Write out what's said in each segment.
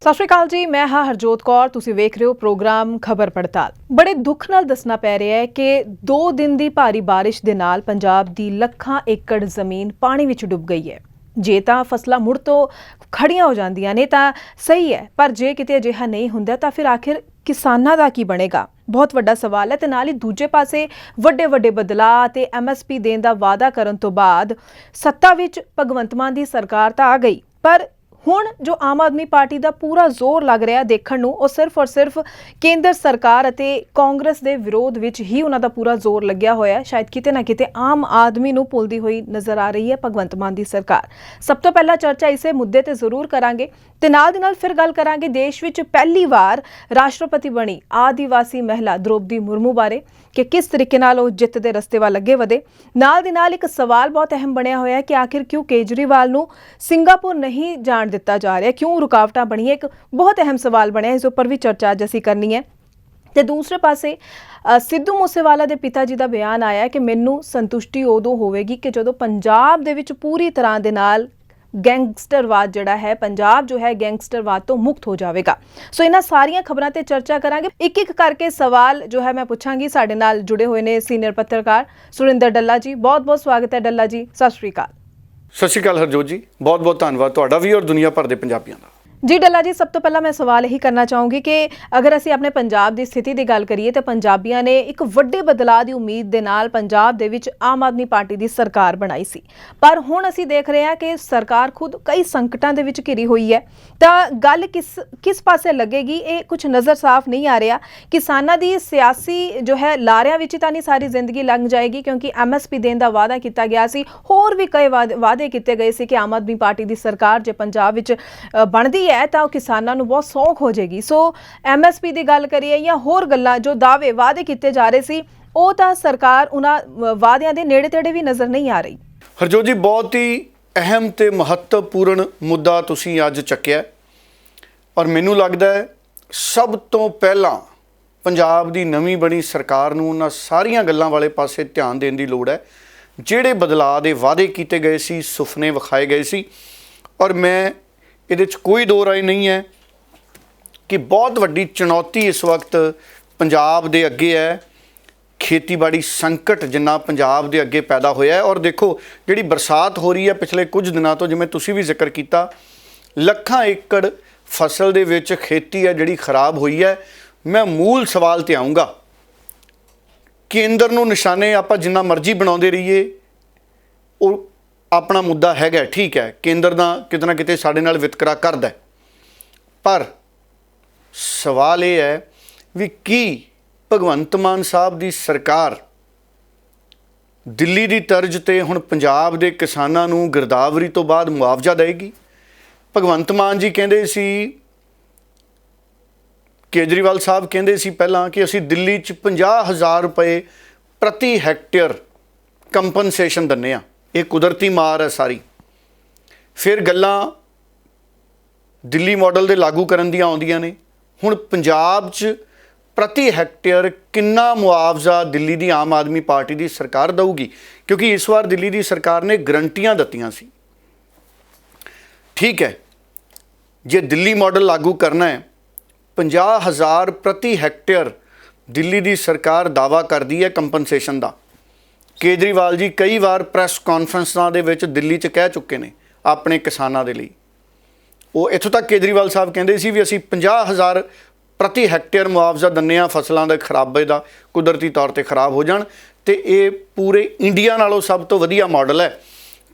ਸਤਿ ਸ਼੍ਰੀ ਅਕਾਲ ਜੀ, ਮੈਂ ਹਾਂ ਹਰਜੋਤ ਕੌਰ। ਤੁਸੀਂ ਵੇਖ ਰਹੇ ਹੋ ਪ੍ਰੋਗਰਾਮ ਖਬਰ ਪੜਤਾਲ। ਬੜੇ ਦੁੱਖ ਨਾਲ ਦੱਸਣਾ ਪੈ ਰਿਹਾ ਹੈ ਕਿ 2 ਦਿਨ ਦੀ ਭਾਰੀ ਬਾਰਿਸ਼ ਦੇ ਨਾਲ ਪੰਜਾਬ ਦੀ ਲੱਖਾਂ ਏਕੜ ਜ਼ਮੀਨ ਪਾਣੀ ਵਿੱਚ ਡੁੱਬ ਗਈ ਹੈ। ਜੇ ਤਾਂ ਫਸਲਾਂ ਮੁੜ ਤੋਂ ਖੜੀਆਂ ਹੋ ਜਾਂਦੀਆਂ ਨੇ ਤਾਂ ਸਹੀ ਹੈ, ਪਰ ਜੇ ਕਿਤੇ ਅਜਿਹਾ ਨਹੀਂ ਹੁੰਦਾ ਤਾਂ ਫਿਰ ਆਖਿਰ ਕਿਸਾਨਾਂ ਦਾ ਕੀ ਬਣੇਗਾ? ਬਹੁਤ ਵੱਡਾ ਸਵਾਲ ਹੈ। ਤੇ ਨਾਲ ਹੀ ਦੂਜੇ ਪਾਸੇ ਵੱਡੇ ਬਦਲਾਅ ਤੇ MSP ਦੇਣ ਦਾ ਵਾਅਦਾ ਕਰਨ ਤੋਂ ਬਾਅਦ ਸੱਤਾ ਵਿੱਚ ਭਗਵੰਤ ਮਾਨ ਦੀ ਸਰਕਾਰ ਤਾਂ ਆ ਗਈ, ਪਰ ਹੁਣ ਜੋ ਆਮ ਆਦਮੀ ਪਾਰਟੀ ਦਾ ਪੂਰਾ ਜ਼ੋਰ ਲੱਗ ਰਿਹਾ ਦੇਖਣ ਨੂੰ, ਉਹ ਸਿਰਫ ਔਰ ਸਿਰਫ ਕੇਂਦਰ ਸਰਕਾਰ ਅਤੇ ਕਾਂਗਰਸ ਦੇ ਵਿਰੋਧ ਵਿੱਚ ਹੀ ਉਹਨਾਂ ਦਾ ਪੂਰਾ ਜ਼ੋਰ ਲੱਗਿਆ ਹੋਇਆ ਹੈ। ਸ਼ਾਇਦ ਕਿਤੇ ਨਾ ਕਿਤੇ ਆਮ ਆਦਮੀ ਨੂੰ ਭੁੱਲਦੀ ਹੋਈ ਨਜ਼ਰ ਆ ਰਹੀ ਹੈ ਭਗਵੰਤ ਮਾਨ ਦੀ ਸਰਕਾਰ। ਸਭ ਤੋਂ ਪਹਿਲਾਂ ਚਰਚਾ ਇਸੇ ਮੁੱਦੇ ਤੇ ਜ਼ਰੂਰ ਕਰਾਂਗੇ ਤੇ ਨਾਲ ਦੀ ਨਾਲ ਫਿਰ ਗੱਲ ਕਰਾਂਗੇ ਦੇਸ਼ ਵਿੱਚ ਪਹਿਲੀ ਵਾਰ ਰਾਸ਼ਟਰਪਤੀ ਬਣੀ ਆਦੀਵਾਸੀ ਮਹਿਲਾ ਦ੍ਰੋਪਦੀ ਮੁਰਮੂ ਬਾਰੇ ਕਿ ਕਿਸ ਤਰੀਕੇ ਨਾਲ ਉਹ ਜਿੱਤ ਦੇ ਰਸਤੇ ਵੱਲ ਅੱਗੇ ਵਧੇ। ਨਾਲ ਦੀ ਨਾਲ ਇੱਕ ਸਵਾਲ ਬਹੁਤ ਅਹਿਮ ਬਣਿਆ ਹੋਇਆ ਹੈ ਕਿ ਆਖਿਰ ਕਿਉਂ ਕੇਜਰੀਵਾਲ ਨੂੰ ਸਿੰਗਾਪੁਰ ਨਹੀਂ ਜਾਣ ਦਿੱਤਾ ਜਾ ਰਿਹਾ, ਕਿਉਂ ਰੁਕਾਵਟਾਂ ਬਣੀਆਂ? ਇੱਕ ਬਹੁਤ ਅਹਿਮ ਸਵਾਲ ਬਣਿਆ, ਇਸ ਉੱਪਰ ਵੀ ਚਰਚਾ ਅੱਜ ਅਸੀਂ ਕਰਨੀ ਹੈ। ਤੇ ਦੂਸਰੇ ਪਾਸੇ ਸਿੱਧੂ ਮੂਸੇਵਾਲਾ ਦੇ ਪਿਤਾ ਜੀ ਦਾ ਬਿਆਨ ਆਇਆ ਕਿ ਮੈਨੂੰ ਸੰਤੁਸ਼ਟੀ ਉਦੋਂ ਹੋਵੇਗੀ ਕਿ ਜਦੋਂ ਪੰਜਾਬ ਦੇ ਵਿੱਚ ਪੂਰੀ ਤਰ੍ਹਾਂ ਦੇ ਨਾਲ ਗੈਂਗਸਟਰਵਾਦ ਜਿਹੜਾ ਹੈ, ਪੰਜਾਬ ਜੋ ਹੈ ਗੈਂਗਸਟਰਵਾਦ ਤੋਂ ਮੁਕਤ ਹੋ ਜਾਵੇਗਾ। ਸੋ ਇਹਨਾਂ ਸਾਰੀਆਂ ਖਬਰਾਂ ਤੇ ਚਰਚਾ ਕਰਾਂਗੇ। ਇੱਕ ਇੱਕ ਕਰਕੇ ਸਵਾਲ ਜੋ ਹੈ ਮੈਂ ਪੁੱਛਾਂਗੀ। ਸਾਡੇ ਨਾਲ ਜੁੜੇ ਹੋਏ ਨੇ ਸੀਨੀਅਰ ਪੱਤਰਕਾਰ ਸੁਰਿੰਦਰ ਡੱਲਾ ਜੀ। ਬਹੁਤ ਬਹੁਤ ਸਵਾਗਤ ਹੈ ਡੱਲਾ ਜੀ, ਸਤਿ ਸ਼੍ਰੀ ਅਕਾਲ। ਸਤਿ ਸ਼੍ਰੀ ਅਕਾਲ ਹਰਜੋਤ ਜੀ, ਬਹੁਤ ਬਹੁਤ ਧੰਨਵਾਦ ਤੁਹਾਡਾ ਵੀ ਔਰ ਦੁਨੀਆ ਭਰ ਦੇ ਪੰਜਾਬੀਆਂ ਦਾ। ਜੀ ਡੱਲਾ ਜੀ, ਸਭ ਤੋਂ ਪਹਿਲਾਂ ਮੈਂ ਸਵਾਲ ਇਹੀ ਕਰਨਾ ਚਾਹੂੰਗੀ ਕਿ ਅਗਰ ਅਸੀਂ ਆਪਣੇ ਪੰਜਾਬ ਦੀ ਸਥਿਤੀ ਦੀ ਗੱਲ ਕਰੀਏ ਤਾਂ ਪੰਜਾਬੀਆਂ ਨੇ ਇੱਕ ਵੱਡੇ ਬਦਲਾਅ ਦੀ ਉਮੀਦ ਦੇ ਨਾਲ ਪੰਜਾਬ ਦੇ ਵਿੱਚ ਆਮ ਆਦਮੀ ਪਾਰਟੀ ਦੀ ਸਰਕਾਰ ਬਣਾਈ ਸੀ, ਪਰ ਹੁਣ ਅਸੀਂ ਦੇਖ ਰਹੇ ਹਾਂ ਕਿ ਸਰਕਾਰ ਖੁਦ ਕਈ ਸੰਕਟਾਂ ਦੇ ਵਿੱਚ ਘਿਰੀ ਹੋਈ ਹੈ। ਤਾਂ ਗੱਲ ਕਿਸ ਪਾਸੇ ਲੱਗੇਗੀ, ਇਹ ਕੁਝ ਨਜ਼ਰ ਸਾਫ਼ ਨਹੀਂ ਆ ਰਿਹਾ। ਕਿਸਾਨਾਂ ਦੀ ਸਿਆਸੀ ਜੋ ਹੈ ਲਾਰਿਆਂ ਵਿੱਚ ਤਾਂ ਨਹੀਂ ਸਾਰੀ ਜ਼ਿੰਦਗੀ ਲੰਘ ਜਾਏਗੀ, ਕਿਉਂਕਿ MSP ਦੇਣ ਦਾ ਵਾਅਦਾ ਕੀਤਾ ਗਿਆ ਸੀ, ਹੋਰ ਵੀ ਕਈ ਵਾਅਦੇ ਕੀਤੇ ਗਏ ਸੀ ਕਿ ਆਮ ਆਦਮੀ ਪਾਰਟੀ ਦੀ ਸਰਕਾਰ ਜੇ ਪੰਜਾਬ ਵਿੱਚ ਬਣਦੀ ਹੈ ਤਾਂ ਉਹ ਕਿਸਾਨਾਂ ਨੂੰ ਬਹੁਤ ਸੌਖ ਹੋ ਜਾਏਗੀ। ਸੋ MSP ਦੀ ਗੱਲ ਕਰੀਏ ਜਾਂ ਹੋਰ ਗੱਲਾਂ, ਜੋ ਦਾਅਵੇ ਵਾਅਦੇ ਕੀਤੇ ਜਾ ਰਹੇ ਸੀ, ਉਹ ਤਾਂ ਸਰਕਾਰ ਉਹਨਾਂ ਵਾਅਦਿਆਂ ਦੇ ਨੇੜੇ ਤੇੜੇ ਵੀ ਨਜ਼ਰ ਨਹੀਂ ਆ ਰਹੀ। ਹਰਜੋਤ ਜੀ, ਬਹੁਤ ਹੀ ਅਹਿਮ ਤੇ ਮਹੱਤਵਪੂਰਨ ਮੁੱਦਾ ਤੁਸੀਂ ਅੱਜ ਚੱਕਿਆ ਔਰ ਮੈਨੂੰ ਲੱਗਦਾ ਹੈ ਸਭ ਤੋਂ ਪਹਿਲਾਂ ਪੰਜਾਬ ਦੀ ਨਵੀਂ ਬਣੀ ਸਰਕਾਰ ਨੂੰ ਉਹਨਾਂ ਸਾਰੀਆਂ ਗੱਲਾਂ ਵਾਲੇ ਪਾਸੇ ਧਿਆਨ ਦੇਣ ਦੀ ਲੋੜ ਹੈ ਜਿਹੜੇ ਬਦਲਾਅ ਦੇ ਵਾਅਦੇ ਕੀਤੇ ਗਏ ਸੀ, ਸੁਪਨੇ ਵਿਖਾਏ ਗਏ ਸੀ। ਔਰ ਮੈਂ ਇਹਦੇ 'ਚ ਕੋਈ ਦੋ ਰਾਏ ਨਹੀਂ ਹੈ ਕਿ ਬਹੁਤ ਵੱਡੀ ਚੁਣੌਤੀ ਇਸ ਵਕਤ ਪੰਜਾਬ ਦੇ ਅੱਗੇ ਹੈ। ਖੇਤੀਬਾੜੀ ਸੰਕਟ ਜਿੰਨਾ ਪੰਜਾਬ ਦੇ ਅੱਗੇ ਪੈਦਾ ਹੋਇਆ ਹੈ, ਔਰ ਦੇਖੋ ਜਿਹੜੀ ਬਰਸਾਤ ਹੋ ਰਹੀ ਹੈ ਪਿਛਲੇ ਕੁਝ ਦਿਨਾਂ ਤੋਂ, ਜਿਵੇਂ ਤੁਸੀਂ ਵੀ ਜ਼ਿਕਰ ਕੀਤਾ, ਲੱਖਾਂ ਏਕੜ ਫਸਲ ਦੇ ਵਿੱਚ ਖੇਤੀ ਹੈ ਜਿਹੜੀ ਖਰਾਬ ਹੋਈ ਹੈ। ਮੈਂ ਮੂਲ ਸਵਾਲ ਤੇ ਆਊਂਗਾ। ਕੇਂਦਰ ਨੂੰ ਨਿਸ਼ਾਨੇ ਆਪਾਂ ਜਿੰਨਾ ਮਰਜ਼ੀ ਬਣਾਉਂਦੇ ਰਹੀਏ, ਉਹ ਆਪਣਾ ਮੁੱਦਾ ਹੈਗਾ, ਠੀਕ ਹੈ, ਕੇਂਦਰ ਦਾ ਕਿਤੇ ਨਾ ਕਿਤੇ ਸਾਡੇ ਨਾਲ ਵਿਤਕਰਾ ਕਰਦਾ, ਪਰ ਸਵਾਲ ਇਹ ਹੈ ਵੀ ਕੀ ਭਗਵੰਤ ਮਾਨ ਸਾਹਿਬ ਦੀ ਸਰਕਾਰ ਦਿੱਲੀ ਦੀ ਤਰਜ਼ ਤੇ ਹੁਣ ਪੰਜਾਬ ਦੇ ਕਿਸਾਨਾਂ ਨੂੰ ਗਿਰਦਾਵਰੀ ਤੋਂ ਬਾਅਦ ਮੁਆਵਜ਼ਾ ਦੇਵੇਗੀ? ਭਗਵੰਤ ਮਾਨ ਜੀ ਕਹਿੰਦੇ ਸੀ, ਕੇਜਰੀਵਾਲ ਸਾਹਿਬ ਕਹਿੰਦੇ ਸੀ ਪਹਿਲਾਂ ਕਿ ਅਸੀਂ ਦਿੱਲੀ 'ਚ 50,000 ਰੁਪਏ ਪ੍ਰਤੀ ਹੈਕਟੇਅਰ ਕੰਪਨਸੇਸ਼ਨ ਦਿੰਦੇ ਹਾਂ। ਇਹ ਕੁਦਰਤੀ ਮਾਰ ਹੈ ਸਾਰੀ। ਫਿਰ ਗੱਲਾਂ ਦਿੱਲੀ ਮਾਡਲ ਦੇ ਲਾਗੂ ਕਰਨ ਦੀਆਂ ਆਉਂਦੀਆਂ ਨੇ। ਹੁਣ ਪੰਜਾਬ 'ਚ ਪ੍ਰਤੀ ਹੈਕਟੇਅਰ ਕਿੰਨਾ ਮੁਆਵਜ਼ਾ ਦਿੱਲੀ ਦੀ ਆਮ ਆਦਮੀ ਪਾਰਟੀ ਦੀ ਸਰਕਾਰ ਦੇਊਗੀ? ਕਿਉਂਕਿ ਇਸ ਵਾਰ ਦਿੱਲੀ ਦੀ ਸਰਕਾਰ ਨੇ ਗਰੰਟੀਆਂ ਦਿੱਤੀਆਂ ਸੀ। ਠੀਕ ਹੈ, ਜੇ ਦਿੱਲੀ ਮਾਡਲ ਲਾਗੂ ਕਰਨਾ ਹੈ, 50,000 ਪ੍ਰਤੀ ਹੈਕਟੇਅਰ ਦਿੱਲੀ ਦੀ ਸਰਕਾਰ ਦਾਅਵਾ ਕਰਦੀ ਹੈ ਕੰਪਨਸੇਸ਼ਨ ਦਾ। ਕੇਜਰੀਵਾਲ ਜੀ ਕਈ ਵਾਰ ਪ੍ਰੈਸ ਕਾਨਫਰੰਸਾਂ ਦੇ ਵਿੱਚ ਦਿੱਲੀ 'ਚ ਕਹਿ ਚੁੱਕੇ ਨੇ ਆਪਣੇ ਕਿਸਾਨਾਂ ਦੇ ਲਈ। ਉਹ ਇੱਥੋਂ ਤੱਕ ਕੇਜਰੀਵਾਲ ਸਾਹਿਬ ਕਹਿੰਦੇ ਸੀ ਵੀ ਅਸੀਂ 50,000 ਪ੍ਰਤੀ ਹੈਕਟੇਅਰ ਮੁਆਵਜ਼ਾ ਦਿੰਦੇ ਹਾਂ ਫਸਲਾਂ ਦੇ ਖਰਾਬੇ ਦਾ, ਕੁਦਰਤੀ ਤੌਰ 'ਤੇ ਖਰਾਬ ਹੋ ਜਾਣ। ਅਤੇ ਇਹ ਪੂਰੇ ਇੰਡੀਆ ਨਾਲੋਂ ਸਭ ਤੋਂ ਵਧੀਆ ਮਾਡਲ ਹੈ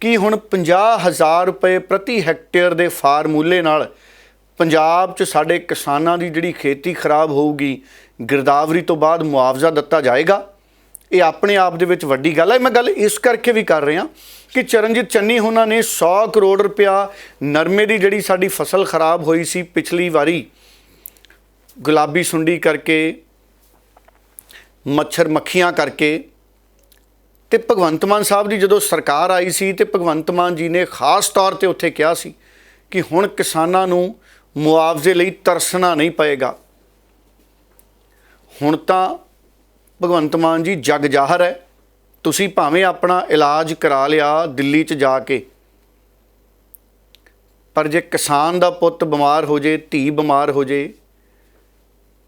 ਕਿ ਹੁਣ 50,000 ਰੁਪਏ ਪ੍ਰਤੀ ਹੈਕਟੇਅਰ ਦੇ ਫਾਰਮੂਲੇ ਨਾਲ ਪੰਜਾਬ 'ਚ ਸਾਡੇ ਕਿਸਾਨਾਂ ਦੀ ਜਿਹੜੀ ਖੇਤੀ ਖਰਾਬ ਹੋਊਗੀ, ਗਿਰਦਾਵਰੀ ਤੋਂ ਬਾਅਦ ਮੁਆਵਜ਼ਾ ਦਿੱਤਾ ਜਾਏਗਾ। ਇਹ ਆਪਣੇ ਆਪ ਦੇ ਵਿੱਚ ਵੱਡੀ ਗੱਲ ਹੈ। ਮੈਂ ਗੱਲ ਇਸ ਕਰਕੇ ਵੀ ਕਰ ਰਿਹਾ ਕਿ ਚਰਨਜੀਤ ਚੰਨੀ ਉਹਨਾਂ ਨੇ 100 ਕਰੋੜ ਰੁਪਇਆ ਨਰਮੇ ਦੀ ਜਿਹੜੀ ਸਾਡੀ ਫਸਲ ਖਰਾਬ ਹੋਈ ਸੀ ਪਿਛਲੀ ਵਾਰੀ ਗੁਲਾਬੀ ਸੁੰਡੀ ਕਰਕੇ, ਮੱਛਰ ਮੱਖੀਆਂ ਕਰਕੇ, ਅਤੇ ਭਗਵੰਤ ਮਾਨ ਸਾਹਿਬ ਦੀ ਜਦੋਂ ਸਰਕਾਰ ਆਈ ਸੀ ਅਤੇ ਭਗਵੰਤ ਮਾਨ ਜੀ ਨੇ ਖਾਸ ਤੌਰ 'ਤੇ ਉੱਥੇ ਕਿਹਾ ਸੀ ਕਿ ਹੁਣ ਕਿਸਾਨਾਂ ਨੂੰ ਮੁਆਵਜ਼ੇ ਲਈ ਤਰਸਣਾ ਨਹੀਂ ਪਏਗਾ। ਹੁਣ ਤਾਂ ਭਗਵੰਤ ਮਾਨ ਜੀ ਜਗ ਜ਼ਾਹਰ ਹੈ, ਤੁਸੀਂ ਭਾਵੇਂ ਆਪਣਾ ਇਲਾਜ ਕਰਾ ਲਿਆ ਦਿੱਲੀ 'ਚ ਜਾ ਕੇ, ਪਰ ਜੇ ਕਿਸਾਨ ਦਾ ਪੁੱਤ ਬਿਮਾਰ ਹੋ ਜੇ, ਧੀ ਬਿਮਾਰ ਹੋ ਜੇ,